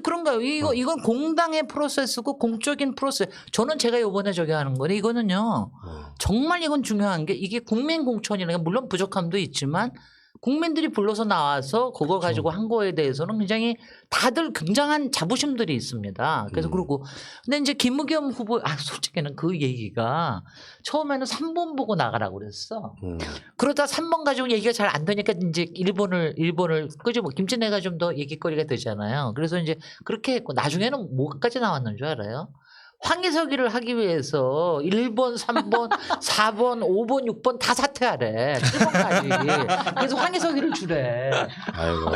그런가요? 이건 공당의 프로세스고 공적인 프로세스. 저는 제가 이번에 저기 하는 거는 이거는요. 정말 이건 중요한 게 이게 국민 공천이라는 게 물론 부족함도 있지만 국민들이 불러서 나와서 그거 가지고 한 거에 대해서는 굉장히 다들 굉장한 자부심들이 있습니다. 그래서 그러고 근데 이제 김의겸 후보 솔직히는 그 얘기가 처음에는 3번 보고 나가라고 그랬어. 그러다 3번 가지고 얘기가 잘 안 되니까 이제 1번을 끄집어 김진애가 좀 더 얘기거리가 되잖아요. 그래서 이제 그렇게 했고 나중에는 뭐까지 나왔는 줄 알아요? 황희석이를 하기 위해서 1번, 3번, 4번, 5번, 6번 다 사퇴하래. 7번까지. 그래서 황희석이를 주래. 아이고.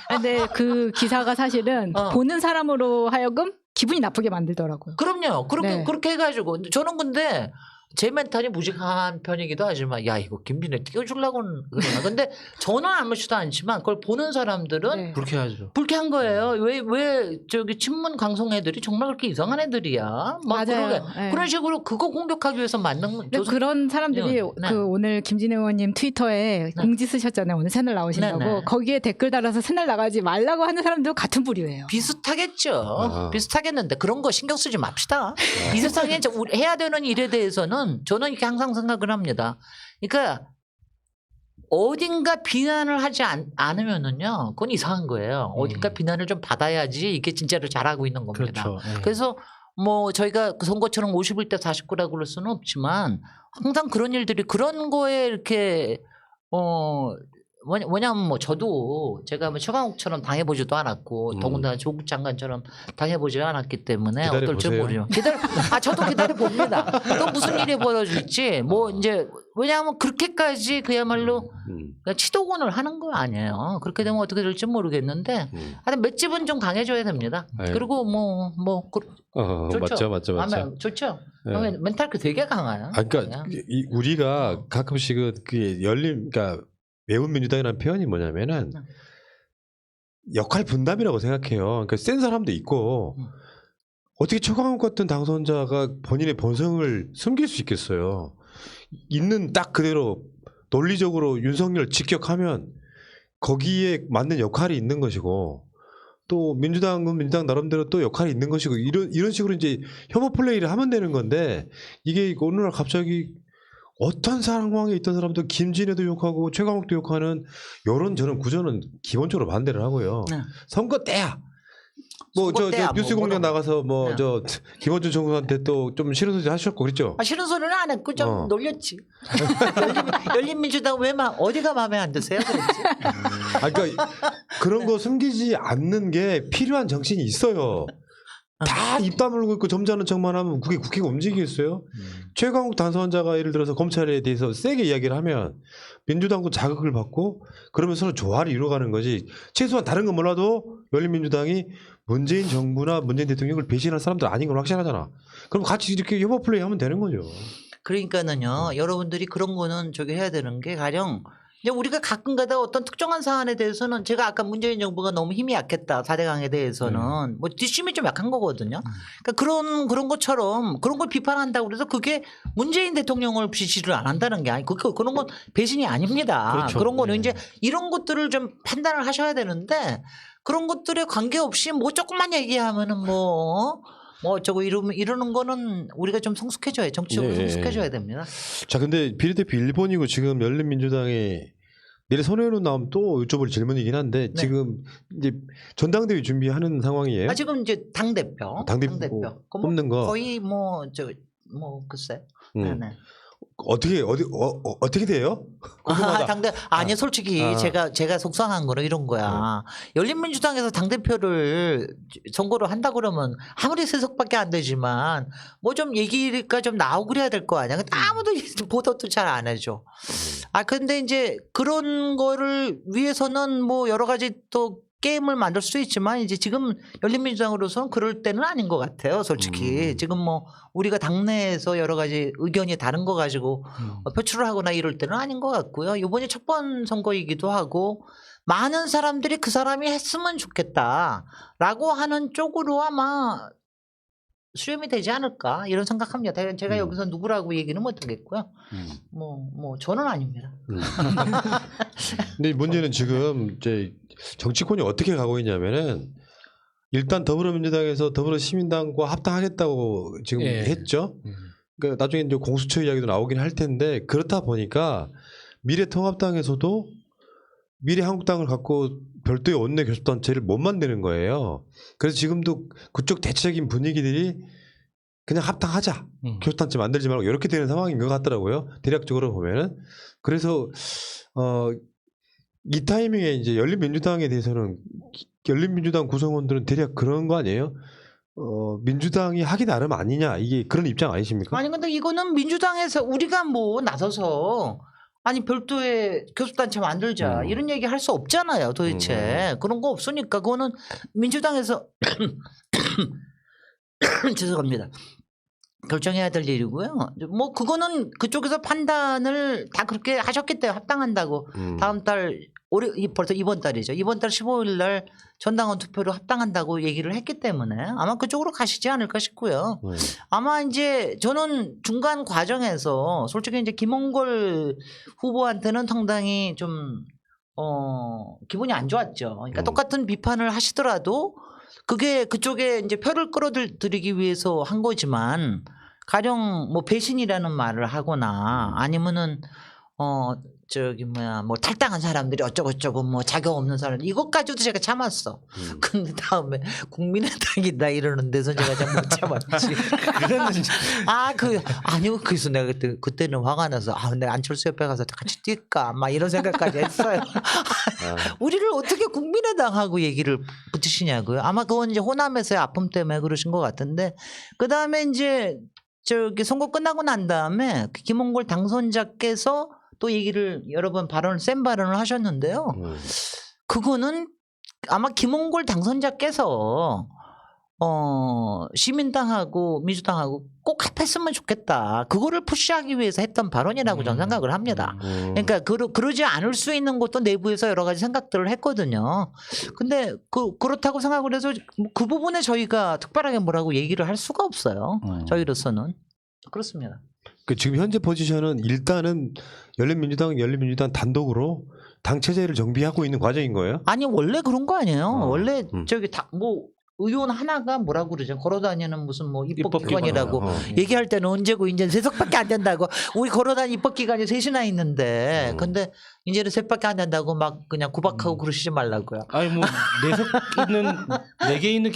근데 그 기사가 사실은 보는 사람으로 하여금 기분이 나쁘게 만들더라고요. 그럼요. 네. 그렇게 해가지고 저는 근데 제 멘탈이 무식한 편이기도 하지만 야 이거 김진애 띄워주려고는 그러나 근데 저는 아무렇지도 않지만 그걸 보는 사람들은 네. 그렇게 하죠. 불쾌한 거예요. 왜 저기 친문 강성 애들이 정말 그렇게 이상한 애들이야. 막 맞아요. 네. 그런 식으로 그거 공격하기 위해서 만든 근데 그런 사람들이 네. 그 오늘 김진애 의원님 트위터에 공지 쓰셨잖아요. 오늘 새날 나오신다고. 네. 거기에 댓글 달아서 새날 나가지 말라고 하는 사람도 같은 부류예요. 비슷하겠죠. 비슷하겠는데 그런 거 신경 쓰지 맙시다. 이 세상에 해야 되는 일에 대해서는 저는 이렇게 항상 생각을 합니다. 그러니까 어딘가 비난을 하지 않으면은요, 그건 이상한 거예요. 어딘가 비난을 좀 받아야지 이게 진짜로 잘하고 있는 겁니다. 그렇죠. 네. 그래서 뭐 저희가 그 선거처럼 51대 49라고 그럴 수는 없지만 항상 그런 일들이 그런 거에 이렇게 왜냐하면 뭐 저도 제가 뭐 최강욱처럼 당해보지도 않았고 더군다나 조국 장관처럼 당해보지 않았기 때문에 어떨지 기다려보세요. 모르죠. 저도 기다려 봅니다. 또 무슨 일이 벌어질지 뭐 이제 왜냐하면 그렇게까지 그야말로 치도곤을 하는 거 아니에요. 그렇게 되면 어떻게 될지 모르겠는데 하여튼 맷집은 좀 강해져야 됩니다. 아유. 그리고 좋죠. 맞죠. 좋죠. 네. 멘탈 되게 강해요. 그러니까 우리가 가끔씩은 그러니까 매운 민주당이라는 표현이 뭐냐면은 역할 분담이라고 생각해요. 그러니까 센 사람도 있고 어떻게 최강욱 같은 당선자가 본인의 본성을 숨길 수 있겠어요. 있는 딱 그대로 논리적으로 윤석열 직격하면 거기에 맞는 역할이 있는 것이고 또 민주당은 민주당 나름대로 또 역할이 있는 것이고 이런 식으로 이제 혐오 플레이를 하면 되는 건데 이게 어느 날 갑자기 어떤 상황에 있던 사람도 김진애도 욕하고 최강욱도 욕하는 이런 저는 구조는 기본적으로 반대를 하고요. 네. 선거 때야 뭐 선거 때 저 뉴스 뭐 공장 나가서 뭐 네. 저 김원준 총수한테 또 좀 싫은 소리 하셨고 그랬죠. 아, 싫은 소리는 안 했고 좀 어. 놀렸지. 열린민주당 어디가 마음에 안 드세요? 그랬지. 아, 그러니까 그런 거 숨기지 않는 게 필요한 정신이 있어요. 다 입 다물고 있고 점잖은 척만 하면 그게 국회가 움직이겠어요? 최강욱 당선자가 예를 들어서 검찰에 대해서 세게 이야기를 하면 민주당도 자극을 받고 그러면 서로 조화를 이루어가는 거지. 최소한 다른 건 몰라도 열린민주당이 문재인 정부나 문재인 대통령을 배신할 사람들 아닌 걸 확실하잖아. 그럼 같이 이렇게 협업 플레이하면 되는 거죠. 그러니까는요, 여러분들이 그런 거는 저기 해야 되는 게 가령 이제 우리가 가끔가다 어떤 특정한 사안에 대해서는 제가 아까 문재인 정부가 너무 힘이 약했다 4대강에 대해서는 뭐 뒷심이 좀 약한 거거든요. 그러니까 그런 것처럼 그런 걸 비판한다고 그래서 그게 문재인 대통령을 지지를 안 한다는 게 아니고 그런 건 배신이 아닙니다. 그렇죠. 그런 거는 네. 이제 이런 것들을 좀 판단을 하셔야 되는데 그런 것들에 관계없이 뭐 조금만 얘기하면은 뭐 어쩌고 이러는 거는 우리가 좀 성숙해져야 정치적으로 네. 성숙해져야 됩니다. 자, 근데 비례대표 1번이고 지금 열린민주당에 내일 손혜원 나오면 또 여쭤볼 질문이긴 한데 네. 지금 이제 전당대회 준비하는 상황이에요. 아 지금 이제 당 대표 당대표 뽑는 거. 거의 뭐 글쎄. 음. 네네. 어떻게 돼요? 궁금하다. 아니 솔직히 아. 제가 속상한 거는 이런 거야. 열린민주당에서 당 대표를 선거를 한다 그러면 아무리 3석밖에 안 되지만 뭐 좀 얘기가 좀 나오고 그래야 될 거 아니야. 근데 아무도 보도도 잘 안 해줘. 아 근데 이제 그런 거를 위해서는 뭐 여러 가지 또 게임을 만들 수 있지만 이제 지금 열린민주당으로서는 그럴 때는 아닌 것 같아요. 솔직히 지금 뭐 우리가 당내에서 여러 가지 의견이 다른 거 가지고 표출을 하거나 이럴 때는 아닌 것 같고요. 이번이 첫 번 선거이기도 하고 많은 사람들이 그 사람이 했으면 좋겠다라고 하는 쪽으로 아마 수렴이 되지 않을까 이런 생각합니다. 제가 여기서 누구라고 얘기는 못하겠고요. 뭐 저는 아닙니다. 근데 문제는 지금 이제 정치권이 어떻게 가고 있냐면은 일단 더불어민주당에서 더불어시민당과 합당하겠다고 지금 예. 했죠. 그러니까 나중에 이제 공수처 이야기도 나오긴 할 텐데 그렇다 보니까 미래통합당에서도 미래한국당을 갖고 별도의 원내 교섭단체를 못 만드는 거예요. 그래서 지금도 그쪽 대체적인 분위기들이 그냥 합당하자. 교섭단체 만들지 말고 이렇게 되는 상황인 것 같더라고요. 대략적으로 보면은. 그래서 이 타이밍에 이제 열린민주당에 대해서는 열린민주당 구성원들은 대략 그런 거 아니에요? 민주당이 하기 나름 아니냐 이게 그런 입장 아니십니까? 아니 근데 이거는 민주당에서 우리가 뭐 나서서 아니 별도의 교섭단체 만들자 이런 얘기 할 수 없잖아요 도대체. 그런 거 없으니까 그거는 민주당에서 죄송합니다. 결정해야 될 일이고요. 뭐 그거는 그쪽에서 판단을 다 그렇게 하셨기 때문에 합당한다고 다음 달 벌써 이번 달이죠. 이번 달 15일 날 전당원 투표로 합당한다고 얘기를 했기 때문에 아마 그쪽으로 가시지 않을까 싶고요. 아마 이제 저는 중간 과정에서 솔직히 이제 김홍걸 후보한테는 상당히 좀 기분이 안 좋았죠. 그러니까 똑같은 비판을 하시더라도 그게 그쪽에 이제 표를 끌어들이기 위해서 한 거지만 가령 뭐 배신이라는 말을 하거나 아니면은 뭐 탈당한 사람들이 어쩌고저쩌고 뭐 자격 없는 사람 이것까지도 제가 참았어. 근데 다음에 국민의당이다 이러는 데서 제가 잘 못 참았지. 아니요. 그래서 내가 그때는 화가 나서 내가 안철수 옆에 가서 같이 뛸까 막 이런 생각까지 했어요. 우리를 어떻게 국민의당하고 얘기를 붙이시냐고요. 아마 그건 이제 호남에서의 아픔 때문에 그러신 것 같은데 그 다음에 이제 선거 끝나고 난 다음에 김홍걸 당선자께서 또 얘기를 여러 번 센 발언을 하셨는데요. 그거는 아마 김홍걸 당선자께서 시민당하고 민주당하고 꼭 합했으면 좋겠다. 그거를 푸시하기 위해서 했던 발언이라고 저는 생각을 합니다. 그러니까 그러지 않을 수 있는 것도 내부에서 여러 가지 생각들을 했거든요. 근데 그렇다고 생각을 해서 그 부분에 저희가 특별하게 뭐라고 얘기를 할 수가 없어요. 저희로서는. 그렇습니다. 지금 현재 포지션은 일단은 열린민주당 단독으로 당 체제를 정비하고 있는 과정인 거예요? 아니 원래 그런 거 아니에요. 원래 의원 하나가 뭐라고 그러죠? 걸어다니는 무슨 뭐 입법기관이라고. 입법기관이라고 어. 얘기할 때는 언제고 이제 3석밖에 안 된다고 우리 걸어다니는 입법기관이 3이나 있는데 근데 이제는 3밖에 안 된다고 막 그냥 구박하고 그러시지 말라고요. 아니 뭐 4석 있는 4개 있는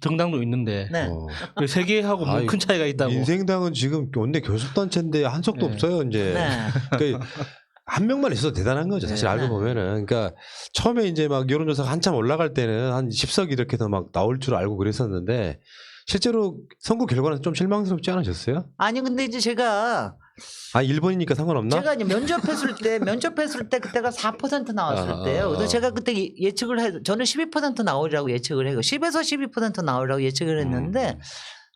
정당도 있는데 네. 3개하고 뭐 아이, 큰 차이가 있다고. 민생당은 지금 원내 교섭단체인데 한석도 네. 없어요 이제. 네. 그러니까 한 명만 있어도 대단한 거죠. 사실 네. 알고 보면은. 그러니까 처음에 이제 막 여론조사가 한참 올라갈 때는 한 10석 이렇게 더 막 나올 줄 알고 그랬었는데 실제로 선거 결과는 좀 실망스럽지 않으셨어요? 아니 근데 이제 제가 아 일본이니까 상관없나? 이제 면접했을 때 그때가 4% 나왔을 때요. 그래서 제가 그때 예측을 해서 저는 12% 나오리라고 예측을 해요. 10에서 12% 나오리라고 예측을 했는데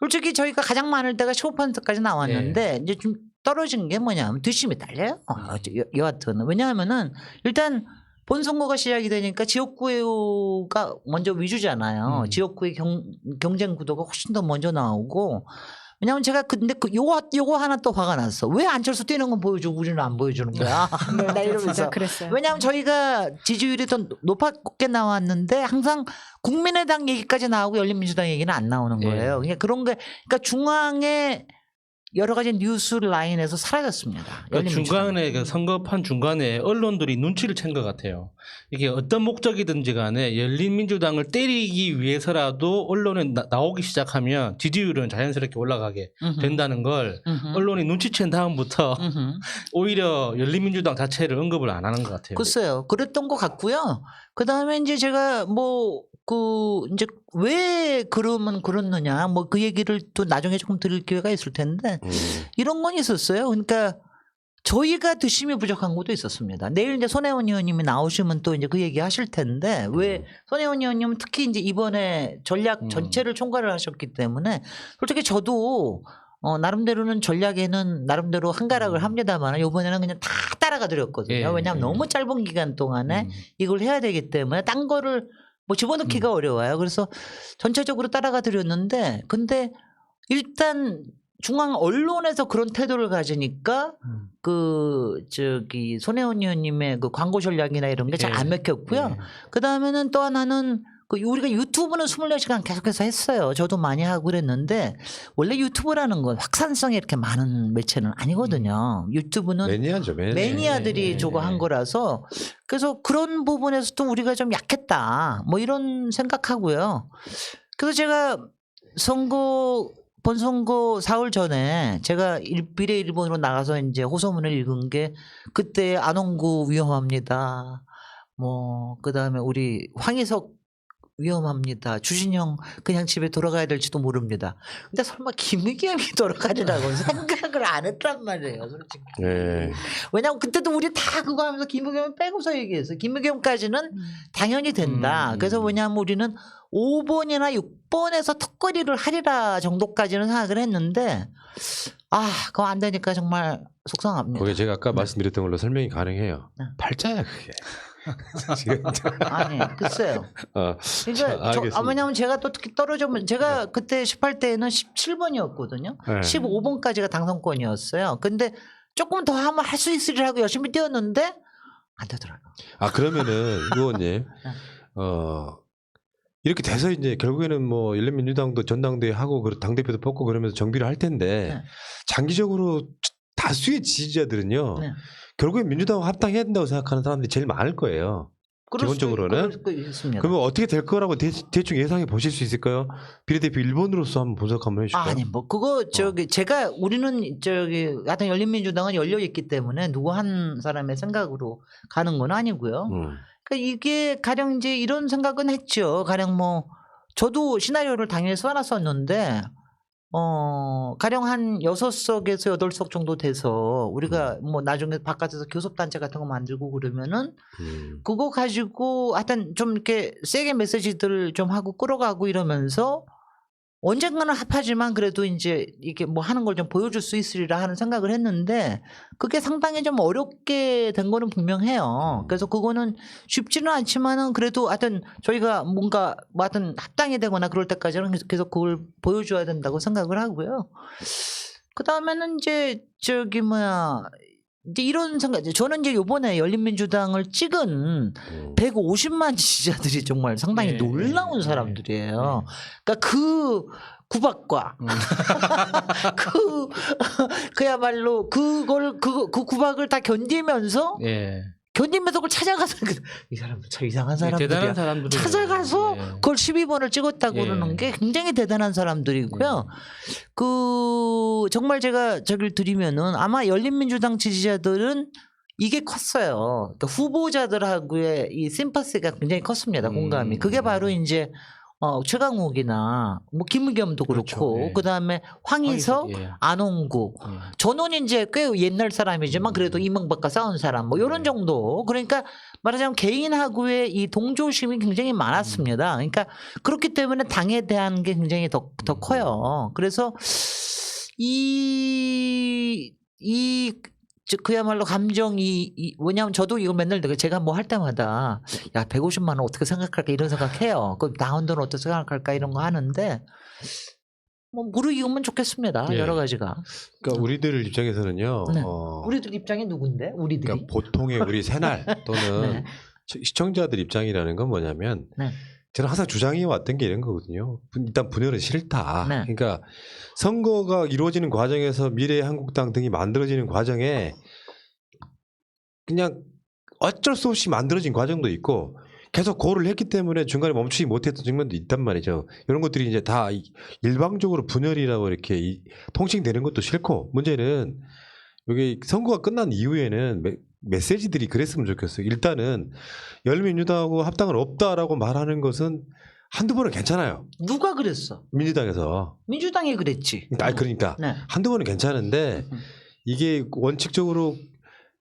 솔직히 저희가 가장 많을 때가 15%까지 나왔는데 이제 좀 떨어진 게 뭐냐면 뒷심이 달려요. 여하튼 왜냐하면은 일단 본선거가 시작이 되니까 지역구가 먼저 위주잖아요. 지역구의 경쟁 구도가 훨씬 더 먼저 나오고 왜냐하면 제가 근데 요거 하나 또 화가 났어. 왜 안철수 뛰는 건 보여주고 우리는 안 보여주는 거야. 나 이러면서. 진짜 그랬어요. 왜냐하면 저희가 지지율이 더 높게 나왔는데 항상 국민의당 얘기까지 나오고 열린민주당 얘기는 안 나오는 거예요. 그러니까 그런 게 그러니까 중앙에 여러 가지 뉴스 라인에서 사라졌습니다. 그러니까 중간에 그 선거판 중간에 언론들이 눈치를 챈 것 같아요. 이게 어떤 목적이든지 간에 열린민주당을 때리기 위해서라도 언론에 나오기 시작하면 지지율은 자연스럽게 올라가게 된다는 걸 언론이 눈치챈 다음부터 오히려 열린민주당 자체를 언급을 안 하는 것 같아요. 글쎄요. 그랬던 것 같고요. 그 다음에 이제 제가 이제 왜 그러면 그렇느냐 뭐 그 얘기를 또 나중에 조금 드릴 기회가 있을 텐데 이런 건 있었어요. 그러니까 저희가 뒷심이 부족한 것도 있었습니다. 내일 이제 손혜원 의원님이 나오시면 또 이제 그 얘기 하실 텐데 왜 손혜원 의원님은 특히 이제 이번에 전략 전체를 총괄을 하셨기 때문에 솔직히 저도 나름대로는 전략에는 나름대로 한가락을 합니다만 이번에는 그냥 다 따라가 드렸거든요. 왜냐하면 너무 짧은 기간 동안에 이걸 해야 되기 때문에 딴 거를 뭐 집어넣기가 어려워요. 그래서 전체적으로 따라가 드렸는데 근데 일단 중앙 언론에서 그런 태도를 가지니까 손혜원 의원님의 그 광고 전략이나 이런 게 잘 안 먹혔고요. 그 다음에는 또 하나는 우리가 유튜브는 24시간 계속해서 했어요. 저도 많이 하고 그랬는데 원래 유튜브라는 건 확산성이 이렇게 많은 매체는 아니거든요. 유튜브는 매니아죠, 매니아들이 저거 한 거라서 그래서 그런 부분에서도 우리가 좀 약했다. 뭐 이런 생각하고요. 그래서 제가 본선거 사흘 전에 제가 비례 1번으로 나가서 이제 호소문을 읽은 게 그때 안홍구 위험합니다. 뭐 그다음에 우리 황희석 위험합니다. 주진영 그냥 집에 돌아가야 될지도 모릅니다. 근데 설마 김의겸이 돌아가리라고 생각을 안 했단 말이에요. 솔직히. 네. 왜냐하면 그때도 우리 다 그거 하면서 김의겸을 빼고서 얘기했어요. 김의겸까지는 당연히 된다. 그래서 왜냐하면 우리는 5번이나 6번에서 턱걸이를 하리라 정도까지는 생각을 했는데 그거 안 되니까 정말 속상합니다. 그게 제가 아까 말씀드렸던 걸로 설명이 가능해요. 네. 팔자야 그게. 지금 아니 글쎄요. 그러니까 알겠습니다. 왜냐하면 제가 또 특히 떨어지면 제가 그때 18대에는 17번이었거든요. 네. 15번까지가 당선권이었어요. 근데 조금 더 하면 할 수 있으리라고 열심히 뛰었는데 안 되더라고요. 그러면은 의원님 이렇게 돼서 이제 결국에는 뭐 열린민주당도 전당대회 하고 당대표도 뽑고 그러면서 정비를 할 텐데 네. 장기적으로 다수의 지지자들은요. 네. 결국엔 민주당과 합당해야 된다고 생각하는 사람들이 제일 많을 거예요. 기본적으로는. 있습니다. 그러면 어떻게 될 거라고 대충 예상해 보실 수 있을까요? 비례대표 1번으로서 한번 분석 한번 해주실까요? 아니 뭐 그거 우리는 하여튼 열린민주당은 열려 있기 때문에 누구 한 사람의 생각으로 가는 건 아니고요. 그러니까 이게 가령 이제 이런 생각은 했죠. 가령 뭐 저도 시나리오를 당연히 써놨었는데 가령 한 6석에서 8석 정도 돼서 우리가 뭐 나중에 바깥에서 교섭단체 같은 거 만들고 그러면은 그거 가지고 하여튼 좀 이렇게 세게 메시지들을 좀 하고 끌어가고 이러면서 언젠가는 합하지만 그래도 이제 이게 뭐 하는 걸 좀 보여줄 수 있으리라 하는 생각을 했는데 그게 상당히 좀 어렵게 된 거는 분명해요. 그래서 그거는 쉽지는 않지만은 그래도 하여튼 저희가 뭔가 뭐 하여튼 합당이 되거나 그럴 때까지는 계속 그걸 보여줘야 된다고 생각을 하고요. 그 다음에는 이제 이제 이런 생각. 저는 이제 요번에 열린민주당을 찍은 150만 지지자들이 정말 상당히 예, 놀라운 예, 사람들이에요. 그러니까 그 구박과 그야말로 그 구박을 다 견디면서 예. 그걸 찾아가서 이 사람 참 이상한 사람들이야. 대단한 사람들 찾아가서 그걸 12번을 찍었다고 예. 그러는 게 굉장히 대단한 사람들이고요. 그 정말 제가 저기를 드리면은 아마 열린민주당 지지자들은 이게 컸어요. 그러니까 후보자들하고의 이 심파시가 굉장히 컸습니다. 공감이. 그게 바로 이제 최강욱이나 뭐 김의겸도 그렇고 그렇죠. 예. 그다음에 황희석, 예. 안홍구. 저는 이제 꽤 옛날 사람이지만 그래도 이명박과 싸운 사람 뭐 이런 정도. 그러니까 말하자면 개인하고의 이 동조심이 굉장히 많았습니다. 그러니까 그렇기 때문에 당에 대한 게 굉장히 더 커요. 그래서 그야말로 감정이 왜냐하면 저도 이거 맨날 제가 뭐 할 때마다 야 150만 원 어떻게 생각할까 이런 생각해요. 그럼 당원들은 어떻게 생각할까 이런 거 하는데 뭐 무르익으면 좋겠습니다. 예. 여러 가지가. 그러니까 우리들 입장에서는요. 네. 우리들 입장이 누군데? 우리들이. 그러니까 보통의 우리 새날 또는 네. 시청자들 입장이라는 건 뭐냐면 네. 저는 항상 주장해 왔던 게 이런 거거든요. 일단 분열은 싫다. 네. 그러니까 선거가 이루어지는 과정에서 미래한국당 등이 만들어지는 과정에 그냥 어쩔 수 없이 만들어진 과정도 있고 계속 고를 했기 때문에 중간에 멈추지 못했던 측면도 있단 말이죠. 이런 것들이 이제 다 일방적으로 분열이라고 이렇게 통칭되는 것도 싫고 문제는 여기 선거가 끝난 이후에는 메시지들이 그랬으면 좋겠어요. 일단은 열린민주당하고 합당은 없다라고 말하는 것은 한두 번은 괜찮아요. 누가 그랬어? 민주당에서. 민주당이 그랬지. 그러니까 네. 한두 번은 괜찮은데 이게 원칙적으로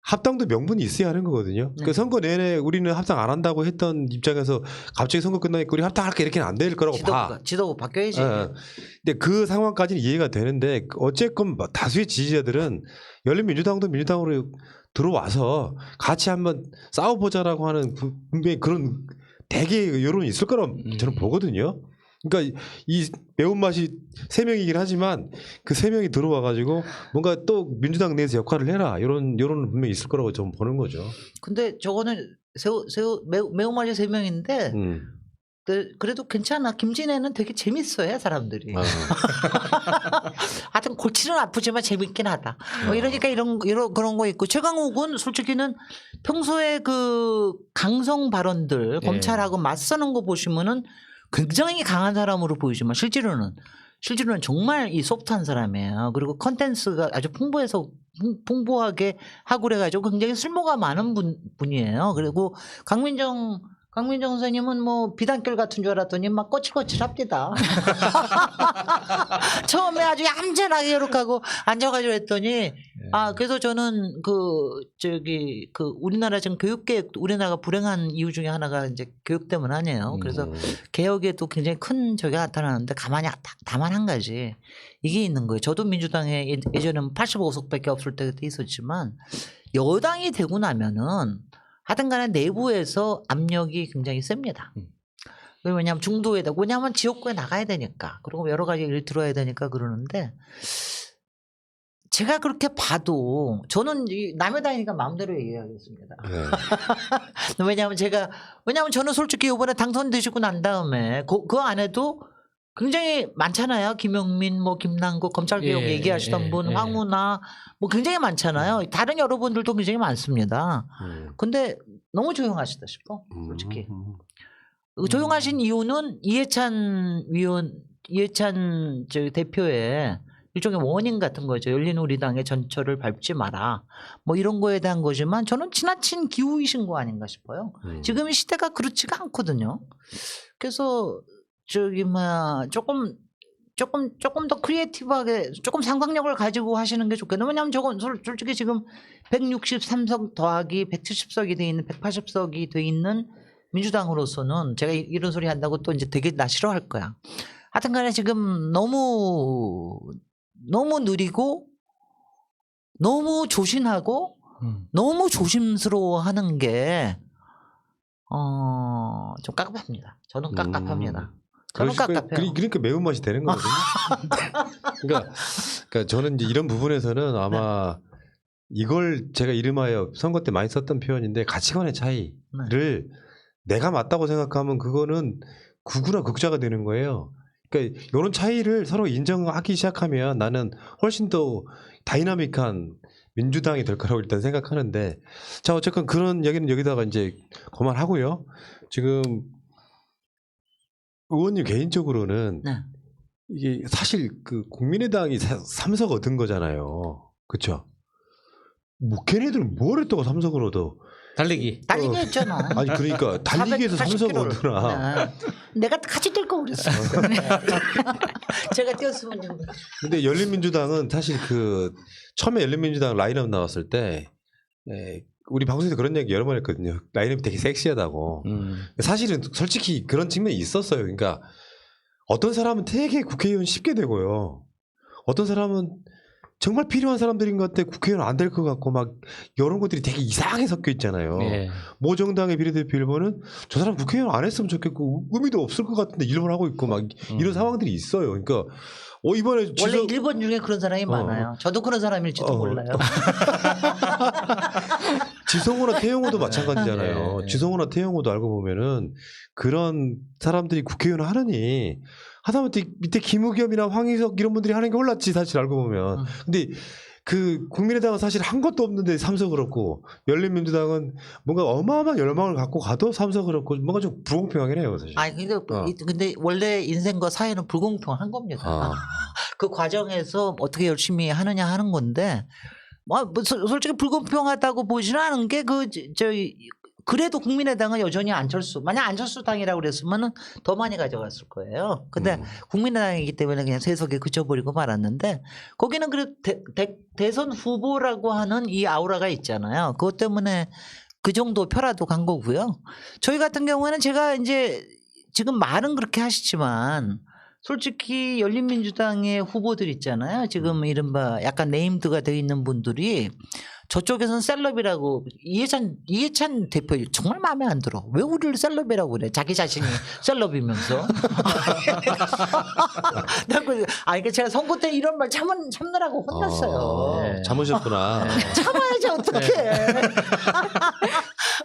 합당도 명분이 있어야 하는 거거든요. 네. 그 선거 내내 우리는 합당 안 한다고 했던 입장에서 갑자기 선거 끝나니까 우리 합당할게 이렇게는 안 될 거라고 봐. 지도부 바뀌어야지. 근데 그 상황까지는 이해가 되는데 어쨌건 다수의 지지자들은 열린민주당도 민주당으로 들어와서 같이 한번 싸워보자라고 하는 분명히 그런 대개 여론이 있을 거라고 저는 보거든요. 그러니까 이 매운맛이 3명이긴 하지만 그 3명이 들어와가지고 뭔가 또 민주당 내에서 역할을 해라 이런 여론은 분명히 있을 거라고 저는 보는 거죠. 근데 저거는 매운맛이 3명인데 그래도 괜찮아. 김진애는 되게 재밌어요, 사람들이. 하여튼 골치는 아프지만 재밌긴 하다. 뭐 이러니까 이런 그런 거 있고 최강욱은 솔직히는 평소에 그 강성 발언들 검찰하고 맞서는 거 보시면은 굉장히 강한 사람으로 보이지만 실제로는 정말 이 소프트한 사람이에요. 그리고 컨텐츠가 아주 풍부하게 하고 그래가지고 굉장히 쓸모가 많은 분이에요. 그리고 강민정 선생님은 뭐 비단결 같은 줄 알았더니 막 거칠거칠합니다. 처음에 아주 얌전하게 이렇게 하고 앉아가지고 했더니 그래서 저는 우리나라 지금 교육개혁 우리나라가 불행한 이유 중에 하나가 이제 교육 때문 아니에요. 그래서 개혁에도 굉장히 큰 적이 나타나는데 가만히 다만 한 가지 이게 있는 거예요. 저도 민주당에 예전에는 85석밖에 없을 때도 있었지만 여당이 되고 나면은 하여튼 간에 내부에서 압력이 굉장히 셉니다. 왜냐하면 중도에다 왜냐하면 지역구에 나가야 되니까 그리고 여러 가지 일 들어야 되니까 그러는데 제가 그렇게 봐도 저는 남의 다니까 마음대로 얘기하겠습니다. 네. 왜냐하면 저는 솔직히 이번에 당선되시고 난 다음에 그 안에도 굉장히 많잖아요. 김영민, 뭐 김남국 검찰개혁 얘기하시던 분, 황우나 뭐 굉장히 많잖아요. 다른 여러분들도 굉장히 많습니다. 근데 너무 조용하시다 싶어, 솔직히. 조용하신 이유는 이해찬 대표의 일종의 워닝 같은 거죠. 열린우리당의 전철을 밟지 마라. 뭐 이런 거에 대한 거지만 저는 지나친 기우이신 거 아닌가 싶어요. 지금 시대가 그렇지가 않거든요. 그래서 조금 더 크리에이티브하게 조금 상상력을 가지고 하시는 게 좋겠네요. 왜냐하면 저건 솔직히 지금 163석 더하기 170석이 돼 있는 180석이 돼 있는 민주당으로서는 제가 이런 소리 한다고 또 이제 되게 나 싫어할 거야. 하여튼간에 지금 너무 느리고 너무 조신하고 너무 조심스러워하는 게 좀 깝깝합니다. 저는 깝깝합니다. 저는 깝깝해요. 그러니까 매운맛이 되는 거거든요. 그러니까 저는 이제 이런 부분에서는 아마 이걸 제가 이름하여 선거 때 많이 썼던 표현인데 가치관의 차이를 내가 맞다고 생각하면 그거는 극우나 극자가 되는 거예요. 그러니까 이런 차이를 서로 인정하기 시작하면 나는 훨씬 더 다이나믹한 민주당이 될 거라고 일단 생각하는데, 자 어쨌건 그런 얘기는 여기다가 이제 그만하고요. 지금 의원님 개인적으로는 네. 이게 사실 그 국민의당이 3석 얻은 거잖아요. 그렇죠? 뭐 걔네들은 뭘 했다고 3석을 얻어? 달리기. 달리기 했잖아. 아니 그러니까 달리기에서 3석 얻으나. 내가 같이 뛸 거 그랬어. 제가 뛰었으면 좀. 근데 열린민주당은 사실 그 처음에 열린민주당 라인업 나왔을 때 우리 방송에서 그런 얘기 여러 번 했거든요. 라인업이 되게 섹시하다고. 사실은 솔직히 그런 측면이 있었어요. 그러니까 어떤 사람은 되게 국회의원 쉽게 되고요. 어떤 사람은 정말 필요한 사람들인 것 같아 국회의원 안 될 것 같고 막 이런 것들이 되게 이상하게 섞여 있잖아요. 예. 모 정당의 비례대표 1번은 저 사람 국회의원 안 했으면 좋겠고 의미도 없을 것 같은데 1번 하고 있고 막 이런 상황들이 있어요. 그러니까 이번에 원래 1번 중에 그런 사람이 많아요. 저도 그런 사람일지도 몰라요. 지성호나 태영호도 마찬가지잖아요. 네. 지성호나 태영호도 알고 보면은 그런 사람들이 국회의원 하느니 하다못해 밑에 김의겸이나 황희석 이런 분들이 하는 게 올랐지 사실 알고 보면. 근데 그 국민의당은 사실 한 것도 없는데 3석을 얻고 열린민주당은 뭔가 어마어마한 열망을 갖고 가도 3석을 얻고 뭔가 좀 불공평하긴 해요 사실. 아니 근데 원래 인생과 사회는 불공평한 겁니다. 그 과정에서 어떻게 열심히 하느냐 하는 건데 뭐 솔직히 불공평하다고 보지는 않은 게 그래도 국민의당은 여전히 만약 안철수 당이라고 그랬으면은 더 많이 가져갔을 거예요. 근데 국민의당이기 때문에 그냥 세석에 그쳐버리고 말았는데 거기는 그래도 대선 후보라고 하는 이 아우라가 있잖아요. 그것 때문에 그 정도 표라도 간 거고요. 저희 같은 경우에는 제가 이제 지금 말은 그렇게 하시지만 솔직히 열린민주당의 후보들 있잖아요. 지금 이른바 약간 네임드가 되어 있는 분들이 저쪽에서는 셀럽이라고 이해찬 대표 정말 마음에 안 들어. 왜 우리를 셀럽이라고 그래? 자기 자신이 셀럽이면서. 그러니까 제가 선거 때 이런 말 참느라고 혼났어요. 참으셨구나. 참아야지 어떡해.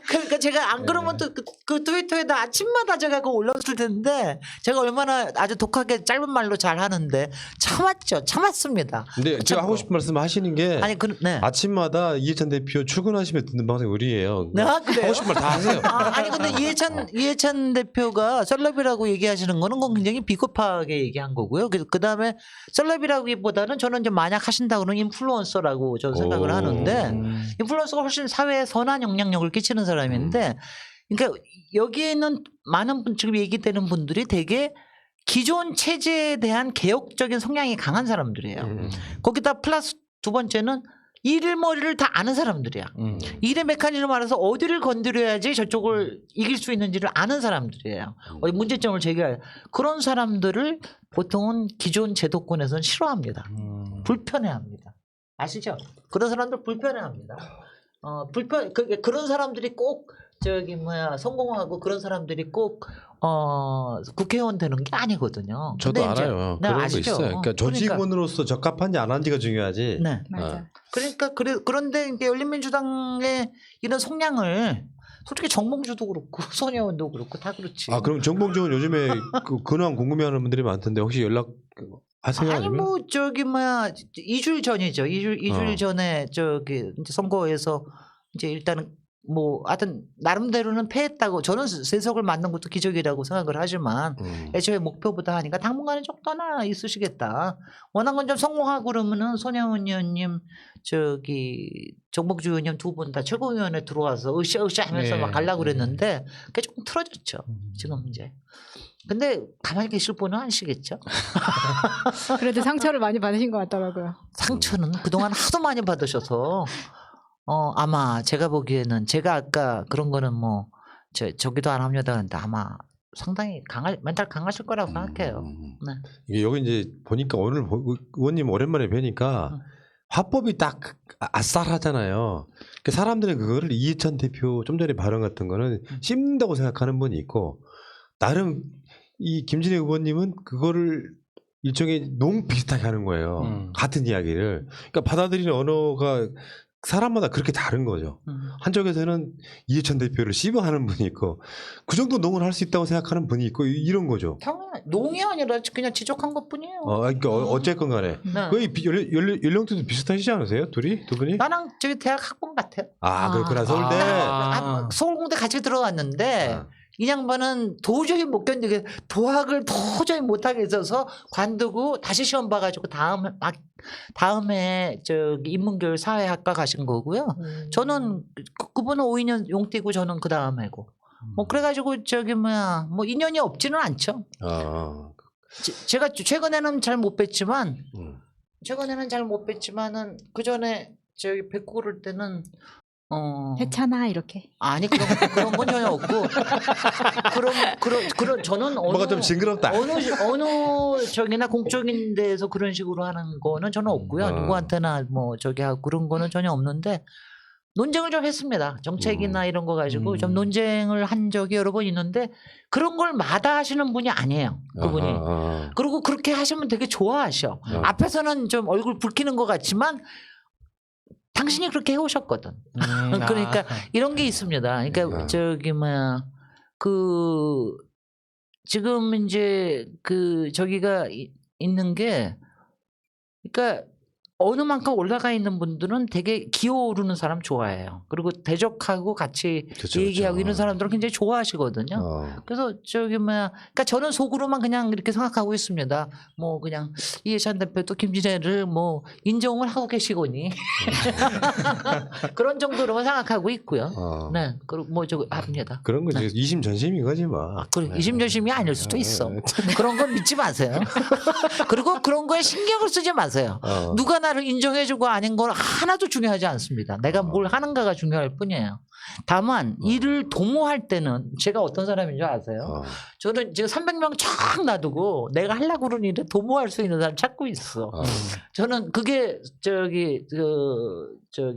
그러니까 제가 안 그러면 또 그 트위터에다 아침마다 제가 그거 올렸을 텐데 제가 얼마나 아주 독하게 짧은 말로 잘 하는데 참았습니다. 근데 제가 하고 싶은 말씀 하시는 게 네. 아침마다 이해찬 대표 출근하시면 듣는 방송이 우리예요. 그래요? 하고 싶은 말 다 하세요. 아니 근데 이해찬 대표가 셀럽이라고 얘기하시는 거는 그건 굉장히 비겁하게 얘기한 거고요. 그다음에 셀럽이라기보다는 저는 이제 만약 하신다고는 인플루언서라고 저는 생각을 하는데 인플루언서가 훨씬 사회에 선한 영향력을 끼치는 사람인데 그러니까 여기에는 많은 지금 얘기되는 분들이 되게 기존 체제에 대한 개혁적인 성향이 강한 사람들이에요. 거기다 플러스 두 번째는 일머리를 다 아는 사람들이야. 일의 메커니즘을 알아서 어디를 건드려야지 저쪽을 이길 수 있는지를 아는 사람들이에요. 문제점을 제기할 그런 사람들을 보통은 기존 제도권에서는 싫어합니다. 불편해합니다. 아시죠? 그런 사람들 불편해합니다. 그런 사람들이 꼭 성공하고 그런 사람들이 꼭 국회의원 되는 게 아니거든요. 저도 근데 이제 알아요. 그런 거 아시죠? 있어요. 그러니까 조직원으로서 적합한지 안 한지가 중요하지. 네. 맞아. 그러니까 그런데 이제 열린민주당의 이런 성향을 솔직히 정봉주도 그렇고 손혜원도 그렇고 다 그렇지. 그럼 정봉주는 요즘에 그 근황 궁금해하는 분들이 많던데 혹시 연락 하세요? 아니 아니면? 2주일 전이죠. 2주일 전에 이제 선거에서 이제 일단은 하여튼 나름대로는 패했다고 저는 세석을 맞는 것도 기적이라고 생각을 하지만 애초에 목표보다 하니까 당분간은 좀 떠나 있으시겠다. 원한 건 좀 성공하고 그러면은 손혜원 의원님 정봉주 의원님 두 분 다 최고위원회 들어와서 으쌰으쌰 하면서 막 가려고 그랬는데 그게 조금 틀어졌죠. 지금 이제. 근데 가만히 계실 분은 아시겠죠? 그래도 상처를 많이 받으신 것 같더라고요. 상처는 그동안 하도 많이 받으셔서 아마 제가 보기에는 제가 아까 그런 거는 저기도 안 합니다 하는데 아마 상당히 멘탈 강하실 거라고 생각해요. 네. 이게 여기 이제 보니까 오늘 의원님 오랜만에 뵈니까 화법이 딱 아싸하잖아요. 그러니까 사람들은 그거를 이해찬 대표 좀 전에 발언 같은 거는 씹는다고 생각하는 분이 있고 나름 이 김진애 의원님은 그거를 일종의 농 비슷하게 하는 거예요. 같은 이야기를. 그러니까 받아들이는 언어가 사람마다 그렇게 다른 거죠. 한쪽에서는 이해찬 대표를 씹어하는 분이 있고 그 정도 농을 할 수 있다고 생각하는 분이 있고 이런 거죠. 당연히 농이 아니라 그냥 지적한 것뿐이에요. 그러니까 어쨌건 간에 네. 거의 연령대도 비슷하시지 않으세요? 두 분이? 나랑 저기 대학 학번 같아요. 그렇구나. 서울대. 서울공대 같이 들어갔는데 이 양반은 도저히 못 견디게 도학을 도저히 못하게 있어서 관두고 다시 시험 봐가지고 다음에 저기 인문계열 사회학과 가신 거고요. 저는 그분은 5학년 용띠고 저는 그 다음에고 뭐 그래가지고 저기 뭐 인연이 없지는 않죠. 제가 최근에는 잘 못 뵀지만 최근에는 그 전에 저기 뵙고 그럴 때는 해찬아 이렇게. 아니 그런 건 전혀 없고 그런 저는 뭐가 좀 징그럽다. 어느 저기나 공적인 데에서 그런 식으로 하는 거는 저는 없고요. 누구한테나 뭐 저기 하고 그런 거는 전혀 없는데 논쟁을 좀 했습니다. 정책이나 이런 거 가지고 좀 논쟁을 한 적이 여러 번 있는데 그런 걸 마다하시는 분이 아니에요. 그분이. 그리고 그렇게 하시면 되게 좋아하셔. 앞에서는 좀 얼굴 붉히는 것 같지만 당신이 그렇게 해오셨거든. 그러니까 이런 게 있습니다. 그러니까 저기 지금 이제 저기가 있는 게 그러니까 어느 만큼 올라가 있는 분들은 되게 기어오르는 사람 좋아해요. 그리고 대적하고 같이 그쵸, 얘기하고 그쵸. 이런 사람들은 굉장히 좋아하시거든요. 그래서 그러니까 저는 속으로만 그냥 이렇게 생각하고 있습니다. 뭐 그냥 이해찬 대표 또 김진애를 뭐 인정을 하고 계시거니 그런 정도로만 생각하고 있고요. 네, 그리고 뭐 저거 합니다. 그런 거지. 네. 이심전심인 거지 뭐. 그리고 이심전심이 아닐 수도 있어. 그런 건 믿지 마세요. 그리고 그런 거에 신경을 쓰지 마세요. 누가 나를 인정해주고 아닌 건 하나도 중요하지 않습니다. 내가 뭘 하는가가 중요할 뿐이에요. 다만 일을 도모할 때는 제가 어떤 사람인 줄 아세요? 저는 지금 300명 쫙 놔두고 내가 하려고 그러는 일에 도모할 수 있는 사람 찾고 있어. 저는 그게 저기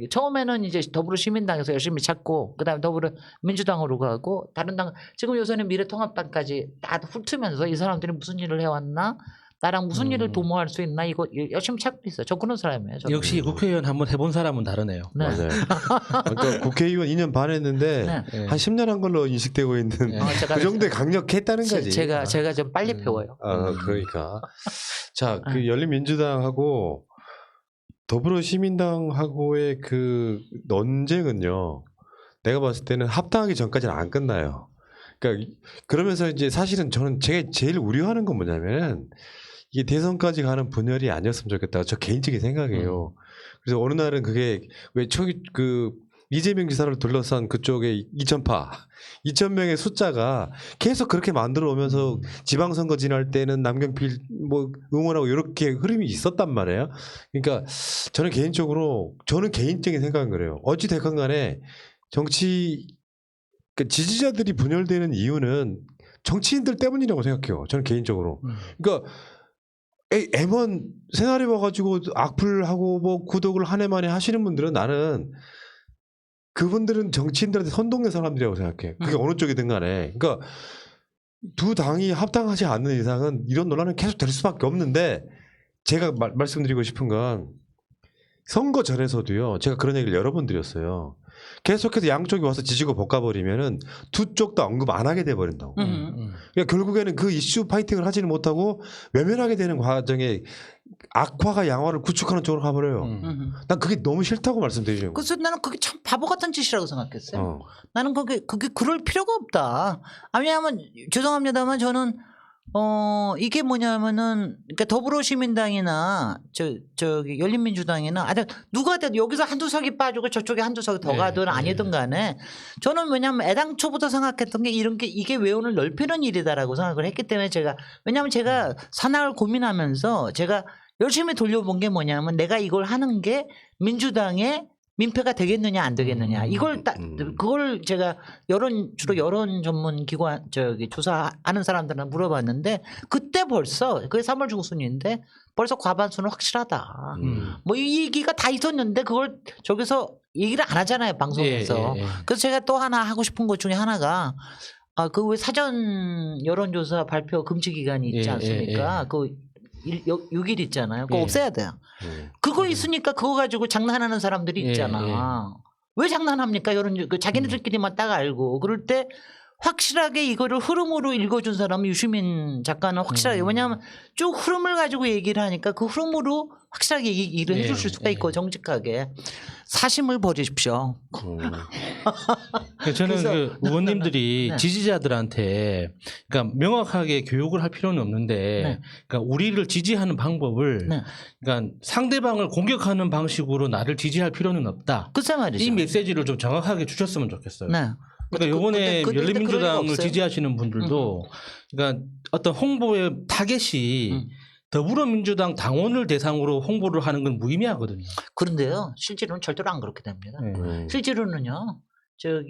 처음에는 이제 더불어시민당에서 열심히 찾고 그다음에 더불어민주당으로 가고 다른 당 지금 요새는 미래통합당까지 다 훑으면서 이 사람들이 무슨 일을 해왔나? 나랑 무슨 일을 도모할 수 있나 이거 열심히 찾고 있어요. 저 그런 사람이에요. 저는. 역시 국회의원 한번 해본 사람은 다르네요. 네. 맞아요. 그러니까 국회의원 2년 반 했는데 네. 한 10년 한 걸로 인식되고 있는 제가 그 정도에 강력했다는 거지. 제가 좀 빨리 배워요. 그러니까. 자, 그 열린민주당하고 더불어시민당하고의 그 논쟁은요. 내가 봤을 때는 합당하기 전까지는 안 끝나요. 그러니까 그러면서 이제 사실은 저는 제가 제일 우려하는 건 뭐냐면 이게 대선까지 가는 분열이 아니었으면 좋겠다. 저 개인적인 생각이에요. 그래서 어느 날은 그게 왜 초기 이재명 지사를 둘러싼 그쪽에 2,000명의 숫자가 계속 그렇게 만들어 오면서 지방선거 지날 때는 남경필 뭐 응원하고 이렇게 흐름이 있었단 말이에요. 그러니까 저는 개인적인 생각은 그래요. 어찌 됐건 간에 지지자들이 분열되는 이유는 정치인들 때문이라고 생각해요. 저는 개인적으로. 그러니까 M1 새날에 와가지고 악플하고 뭐 구독을 한 해 만에 하시는 분들은 나는 그분들은 정치인들한테 선동된 사람들이라고 생각해. 그게 어느 쪽이든 간에. 그러니까 두 당이 합당하지 않는 이상은 이런 논란은 계속 될 수밖에 없는데 제가 말씀드리고 싶은 건 선거 전에서도요. 제가 그런 얘기를 여러 번 드렸어요. 계속해서 양쪽이 와서 지지고 볶아버리면은 두 쪽 다 언급 안 하게 돼버린다고. 그러니까 결국에는 그 이슈 파이팅을 하지는 못하고 외면하게 되는 과정에 악화가 양화를 구축하는 쪽으로 가버려요. 난 그게 너무 싫다고 말씀드리죠. 그래서 나는 그게 참 바보 같은 짓이라고 생각했어요. 나는 그게 그럴 필요가 없다. 왜냐하면 죄송합니다만 저는 이게 뭐냐면은 그러니까 더불어시민당이나 저기 열린민주당이나 누가 돼도 여기서 한두 석이 빠지고 저쪽에 한두 석이 더 가든 아니든 간에 저는 왜냐하면 애당초부터 생각했던 게 이게 외연을 넓히는 일이다라고 생각을 했기 때문에 왜냐하면 제가 산학을 고민하면서 제가 열심히 돌려본 게 뭐냐면 내가 이걸 하는 게 민주당의 민폐가 되겠느냐 안 되겠느냐 그걸 제가 주로 여론 전문 기관 조사하는 사람들한테 물어봤는데 그때 벌써 그게 3월 중순인데 벌써 과반수는 확실하다. 뭐 이 얘기가 다 있었는데 그걸 저기서 얘기를 안 하잖아요 방송에서. 그래서 제가 또 하나 하고 싶은 것 중에 하나가 그 왜 사전 여론조사 발표 금지 기간이 있지 않습니까? 6일 있잖아요. 그거 예. 없애야 돼요. 그거 있으니까 그거 가지고 장난하는 사람들이 예, 있잖아. 왜 장난합니까? 이런 그 자기네들끼리만 딱 알고 그럴 때 확실하게 이거를 흐름으로 읽어준 사람은 유시민 작가는 확실하게 왜냐하면 쭉 흐름을 가지고 얘기를 하니까 그 흐름으로 확실하게 얘기를 예, 해줄 수가 예. 있고 정직하게 사심을 버리십시오. 저는 그래서- 그 의원님들이 네. 지지자들한테 그러니까 명확하게 교육을 할 필요는 없는데 네. 그러니까 우리를 지지하는 방법을 네. 그러니까 상대방을 공격하는 방식으로 나를 지지할 필요는 없다. 글쎄 말이죠. 이 메시지를 좀 정확하게 주셨으면 좋겠어요. 네. 그러니까 이번에 근데 그런 게 열린민주당을 없어요. 지지하시는 분들도 그러니까 어떤 홍보의 타겟이 더불어민주당 당원을 대상으로 홍보를 하는 건 무의미하거든요. 그런데요, 실제로는 절대로 안 그렇게 됩니다. 네. 실제로는요,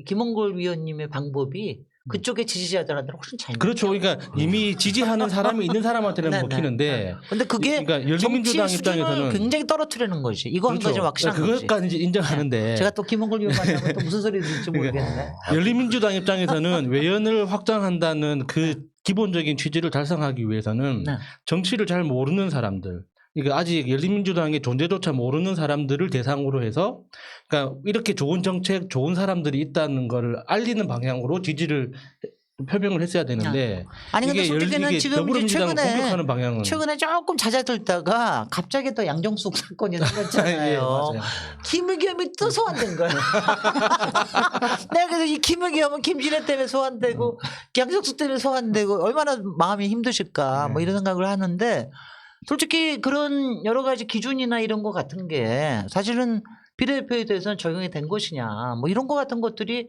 김홍걸 위원님의 방법이 그쪽의 지지자들한테는 훨씬 잘 그렇죠. 먹혀요. 그러니까 이미 지지하는 사람이 있는 사람한테는 네, 네, 먹히는데 근데 그게 그러니까 열린민주당 정치의 수준을 입장에서는 굉장히 떨어뜨리는 것이 이거 한 가지 확실한 거지. 그것까지 이제 인정하는데 제가 또 김홍걸 위원 만나면 또 무슨 소리 들을지 모르겠네. 열린민주당 입장에서는 외연을 확장한다는 그 기본적인 취지를 달성하기 위해서는 네. 정치를 잘 모르는 사람들, 그러니까 아직 열린민주당의 존재조차 모르는 사람들을 대상으로 해서, 그러니까 이렇게 좋은 정책, 좋은 사람들이 있다는 걸 알리는 방향으로 지지를 표명을 했어야 되는데 아니 근데 솔직히는 이게 지금 이제 더불어민주당을 공격하는 방향은 최근에 조금 잦아들다가 갑자기 또 양정숙 사건이 예, 생겼잖아요. 맞아요. 김의겸이 또 소환된 거야. 내가 그래서 이 김의겸은 김진애 때문에 소환되고 양정숙 때문에 소환되고 얼마나 마음이 힘드실까 뭐 이런 생각을 하는데 솔직히 그런 여러 가지 기준이나 이런 거 같은 게 사실은 비례대표에 대해서는 적용이 된 것이냐 뭐 이런 거 같은 것들이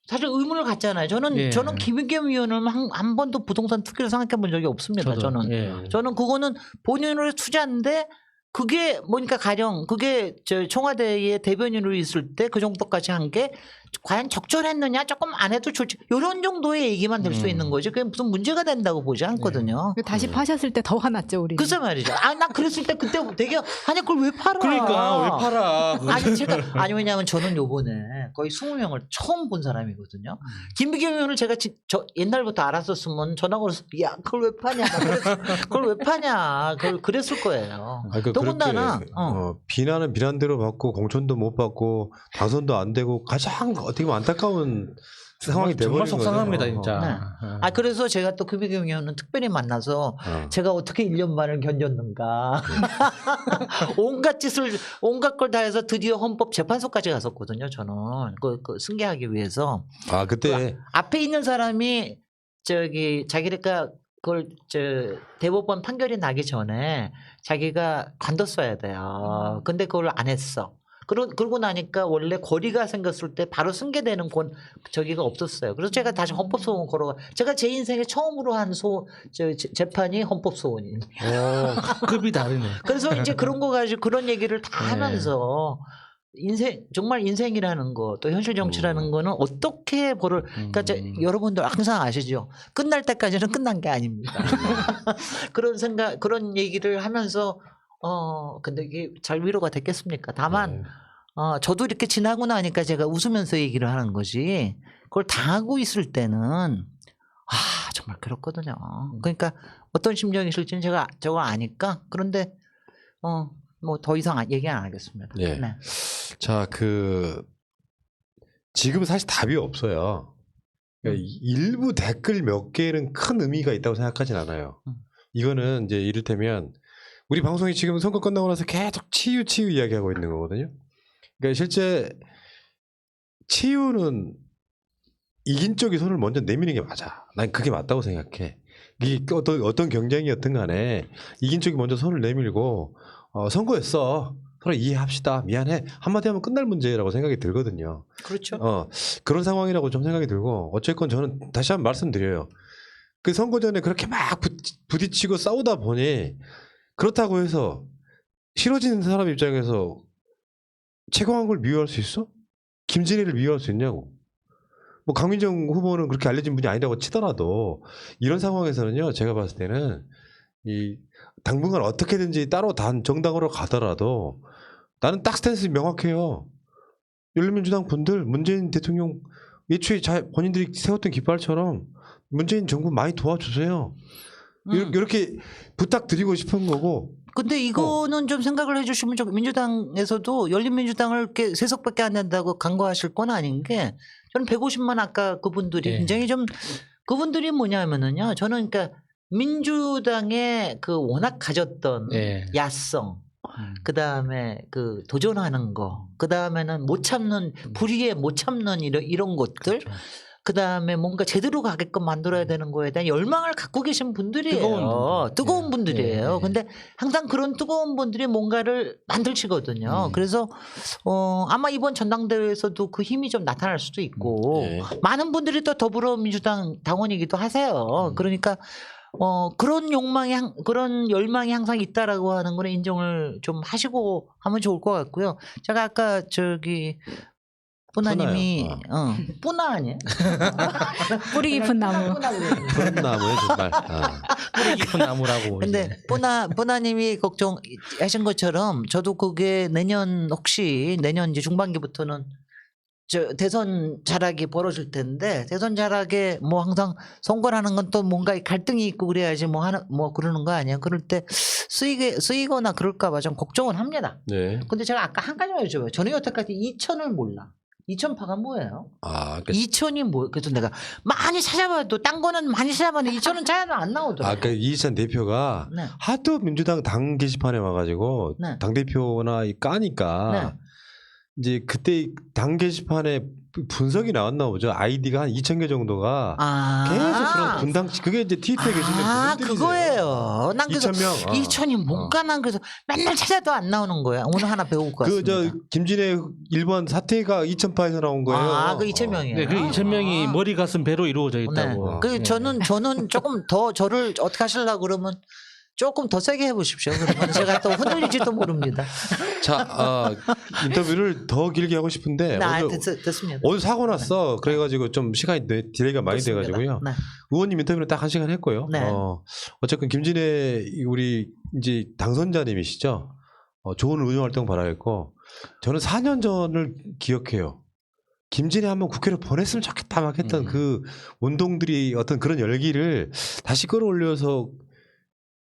사실 의문을 갖잖아요. 예. 저는 김의겸 의원은 한 번도 부동산 투기를 생각해 본 적이 없습니다. 저는 예. 저는 그거는 본인으로 투자인데 그게 뭐니까 가령 그게 저 청와대의 대변인으로 있을 때 그 정도까지 한 게 과연 적절했느냐 조금 안 해도 좋지 이런 정도의 얘기만 될 수 있는 거지 그게 무슨 문제가 된다고 보지 않거든요. 다시 파셨을 때 더 화났죠 우리. 글쎄 말이죠. 난 그랬을 때 그때 되게 아니 그걸 왜 팔아? 그러니까 왜 팔아? 아니 왜냐하면 저는 요번에 거의 20명을 처음 본 사람이거든요. 김비겸 의원을 제가 저 옛날부터 알았었으면 전화 걸어서 야 그걸 왜 파냐? 그걸 왜 파냐? 그걸 그랬을 거예요. 그러니까 더군다나 그렇게 비난은 비난대로 받고 공천도 못 받고 당선도 안 되고 가장 어떻게 보면 안타까운 상황이 정말 돼버린 속상합니다 거죠. 진짜. 그래서 제가 또 김비겸 의원은 특별히 만나서 제가 어떻게 1년 반을 견뎠는가 온갖 걸 다 해서 드디어 헌법재판소까지 갔었거든요. 저는 그 승계하기 위해서. 그때 앞에 있는 사람이 자기가 그걸 대법원 판결이 나기 전에 자기가 관뒀어야 돼요. 근데 그걸 안 했어. 그러고 나니까 원래 고리가 생겼을 때 바로 승계되는 저기가 없었어요. 그래서 제가 다시 헌법소원 걸어가. 제가 제 인생에 처음으로 한 재판이 헌법소원이에요. 급이 다르네. 그래서 이제 그런 거 가지고 그런 얘기를 다 네. 하면서 정말 인생이라는 거 또 현실 정치라는 거는 어떻게 그러니까 여러분들 항상 아시죠? 끝날 때까지는 끝난 게 아닙니다. 그런 얘기를 하면서 근데 이게 잘 위로가 됐겠습니까? 다만 저도 이렇게 지나고 나니까 제가 웃으면서 얘기를 하는 거지 그걸 당하고 있을 때는 정말 그렇거든요. 그러니까 어떤 심정이실지는 제가 저거 아니까 그런데 뭐 더 이상 얘기 안 하겠습니다. 네. 네. 자, 지금 사실 답이 없어요. 그러니까 일부 댓글 몇 개는 큰 의미가 있다고 생각하진 않아요. 이거는 이제 이를테면 우리 방송이 지금 선거 끝나고 나서 계속 치유 이야기하고 있는 거거든요. 그러니까 실제 치유는 이긴 쪽이 손을 먼저 내미는 게 맞아. 난 그게 맞다고 생각해. 이게 어떤 경쟁이었든 간에 이긴 쪽이 먼저 손을 내밀고 선거였어. 서로 이해합시다. 미안해. 한마디 하면 끝날 문제라고 생각이 들거든요. 그렇죠. 그런 상황이라고 좀 생각이 들고 어쨌건 저는 다시 한번 말씀드려요. 그 선거 전에 그렇게 막 부딪히고 싸우다 보니 그렇다고 해서 싫어지는 사람 입장에서 최강욱을 미워할 수 있어? 김진애를 미워할 수 있냐고. 뭐 강민정 후보는 그렇게 알려진 분이 아니라고 치더라도 이런 상황에서는요. 제가 봤을 때는 당분간 어떻게든지 따로 정당으로 가더라도 나는 딱 스탠스 명확해요. 열린민주당 분들 문재인 대통령 예초에 본인들이 세웠던 깃발처럼 문재인 정부 많이 도와주세요. 이렇게 부탁드리고 싶은 거고. 근데 이거는 좀 생각을 해주시면 좀 민주당에서도 열린민주당을 이렇게 3석밖에 안 된다고 간과하실 건 아닌 게 저는 150만 아까 그분들이 네. 굉장히 좀 그분들이 뭐냐면은요. 저는 그러니까 민주당의 그 워낙 가졌던 예. 야성 그 다음에 그 도전하는 거, 그 다음에는 못 참는 불의에 못 참는 이런 것들, 그렇죠. 그 다음에 뭔가 제대로 가게끔 만들어야 되는 거에 대한 열망을 갖고 계신 분들이에요. 뜨거운 분들. 뜨거운 예. 분들이에요. 예. 근데 항상 그런 뜨거운 분들이 뭔가를 만들시거든요. 그래서 아마 이번 전당대회에서도 그 힘이 좀 나타날 수도 있고 예. 많은 분들이 또 더불어민주당 당원이기도 하세요. 그러니까. 그런 그런 열망이 항상 있다라고 하는 거는 인정을 좀 하시고 하면 좋을 것 같고요. 제가 아까 저기 뿌나님이 뿌나 아니에요? 뿌리 깊은 나무. 그런 나무에 정말. 뿌리 깊은 나무라고. 근데 이제. 뿌나님이 걱정하신 것처럼 저도 그게 혹시 내년 이제 중반기부터는 저 대선 자락이 벌어질 텐데 대선 자락에 뭐 항상 선거라는 건 또 뭔가 갈등이 있고 그래야지 뭐 그러는 거 아니에요. 그럴 때 쓰이거나 그럴까봐 좀 걱정은 합니다. 네. 근데 제가 아까 한 가지만 여쭤봐요. 저는 여태까지 2000을 몰라. 2000파가 뭐예요? 그러니까 2000이 뭐? 그래서 내가 많이 찾아봐도 딴 거는 많이 찾아봤는데 2000은 찾아도 안 나오더라고요. 그러니까 이희찬 대표가 네. 하도 민주당 당 게시판에 와가지고 네. 당 대표나 까니까 네. 이제 그때 당 게시판에 분석이 나왔나 보죠. 아이디가 한 2,000개 정도가 계속 그런 분당 그게 이제 트위터에 계시는 분들이세요. 그거예요. 난 그래서 2,000명. 2000이 뭔가 난 그래서 맨날 찾아도 안 나오는 거야. 오늘 하나 배우고 갔습니다. 저 김진애 1번 사태가 2,000파에서 나온 거예요. 그 2000명이에요. 네, 그 2,000명이 머리 가슴 배로 이루어져 있다고. 그 네. 저는 조금 더 저를 어떻게 하시려고 그러면 조금 더 세게 해보십시오. 그러면 제가 또 흔들릴지도 모릅니다. 자, 인터뷰를 더 길게 하고 싶은데 됐습니다. 오늘 사고 났어. 그래가지고 좀 시간이 딜레이가 많이 됐습니다. 돼가지고요. 네. 의원님 인터뷰는 딱 1시간 했고요. 네. 어쨌든 김진애 우리 이제 당선자님이시죠. 좋은 의정 활동 바라겠고 저는 4년 전을 기억해요. 김진애 한번 국회를 보냈으면 좋겠다 막 했던 그 운동들이 어떤 그런 열기를 다시 끌어올려서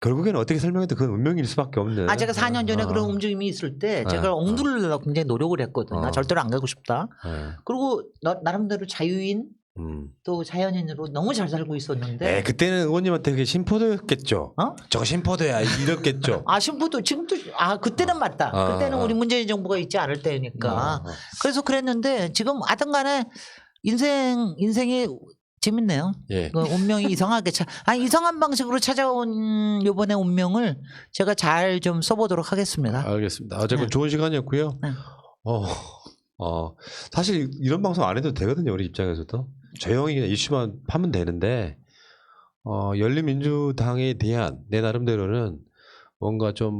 결국에는 어떻게 설명해도 그건 운명일 수밖에 없는. 제가 4년 전에 그런 움직임이 있을 때 제가 엉두르려고 굉장히 노력을 했거든요. 나 절대로 안 가고 싶다. 그리고 나름대로 자유인 또 자연인으로 너무 잘 살고 있었는데. 그때는 의원님한테 그게 심포도였겠죠. 저거 심포도야 이랬겠죠. 심포도 지금도 그때는 맞다. 그때는 우리 문재인 정부가 있지 않을 때니까. 그래서 그랬는데 지금 하여튼간에 인생이 재밌네요. 예. 그 운명이 이상하게 이상한 방식으로 찾아온 이번에 운명을 제가 잘 좀 써보도록 하겠습니다. 알겠습니다. 어쨌든 네. 좋은 시간이었고요. 네. 사실 이런 방송 안 해도 되거든요. 우리 입장에서도 조용히 그냥 이슈만 파면 되는데 열린민주당에 대한 내 나름대로는 뭔가 좀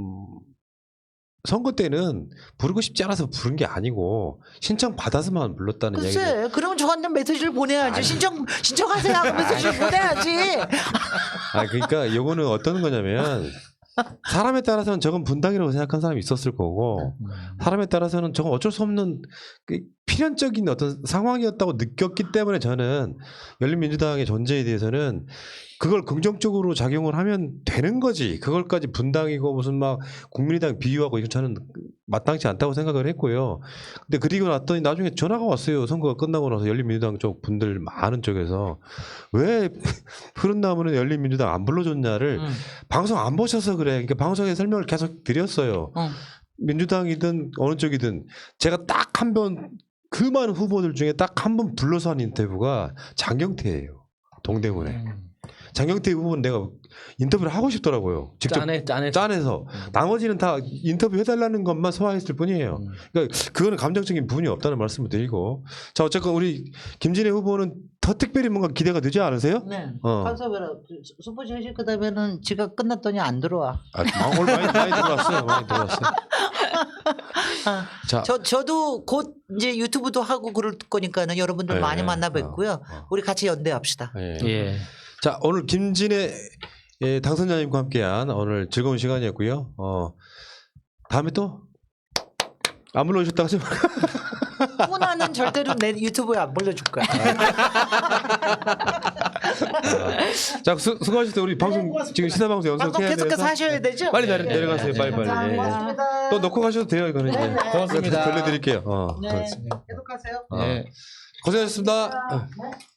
선거 때는 부르고 싶지 않아서 부른 게 아니고 신청 받아서만 불렀다는 얘기죠. 글쎄, 그러면 저한테 메시지를 보내야지. 신청하세요 하고 메시지를 보내야지. 그러니까 이거는 어떤 거냐면 사람에 따라서는 저건 분당이라고 생각한 사람이 있었을 거고 사람에 따라서는 저건 어쩔 수 없는 필연적인 어떤 상황이었다고 느꼈기 때문에 저는 열린민주당의 존재에 대해서는 그걸 긍정적으로 작용을 하면 되는 거지. 그걸까지 분당이고 무슨 막 국민의당 비유하고 이건 저는 마땅치 않다고 생각을 했고요. 근데 그리고 났더니 나중에 전화가 왔어요. 선거가 끝나고 나서 열린민주당 쪽 분들 많은 쪽에서 왜 푸른 나무는 열린민주당 안 불러줬냐를 방송 안 보셔서 그래. 그러니까 방송에 설명을 계속 드렸어요. 민주당이든 어느 쪽이든 제가 딱 한 번 그 많은 후보들 중에 딱 한 번 불러서 한 인터뷰가 장경태예요. 동대문에. 장경태 후보는 내가 인터뷰를 하고 싶더라고요. 직접 짠해서. 나머지는 다 인터뷰 해달라는 것만 소화했을 뿐이에요. 그러니까 그거는 감정적인 부분이 없다는 말씀을 드리고. 자, 어쨌건 우리 김진애 후보는 더 특별히 뭔가 기대가 되지 않으세요? 네. 판사베라 슈퍼제시 그다음에는 지가 끝났더니 안 들어와. 오늘 많이 들어왔어요. 많이 들어왔어요. 자, 저도 곧 이제 유튜브도 하고 그럴 거니까는 여러분들 많이 만나 뵙고요. 우리 같이 연대합시다. 예. 자, 오늘 김진애 당선자님과 함께한 오늘 즐거운 시간이었고요. 다음에 또 안 불러주셨다고 하지 말고. 뿌나는 절대로 내 유튜브에 안 불러줄 거야. 자, 수고하셨습니다. 우리 방송 지금 시사 방송 방송 연속해야 계속해서 돼서 하셔야 되죠? 빨리 내려가세요. 빨리. 자, 예. 고맙습니다. 또 놓고 가셔도 돼요. 이거는 이제. 네, 네. 고맙습니다. 돌려드릴게요. 네, 계속하세요. 네. 고생하셨습니다. 네.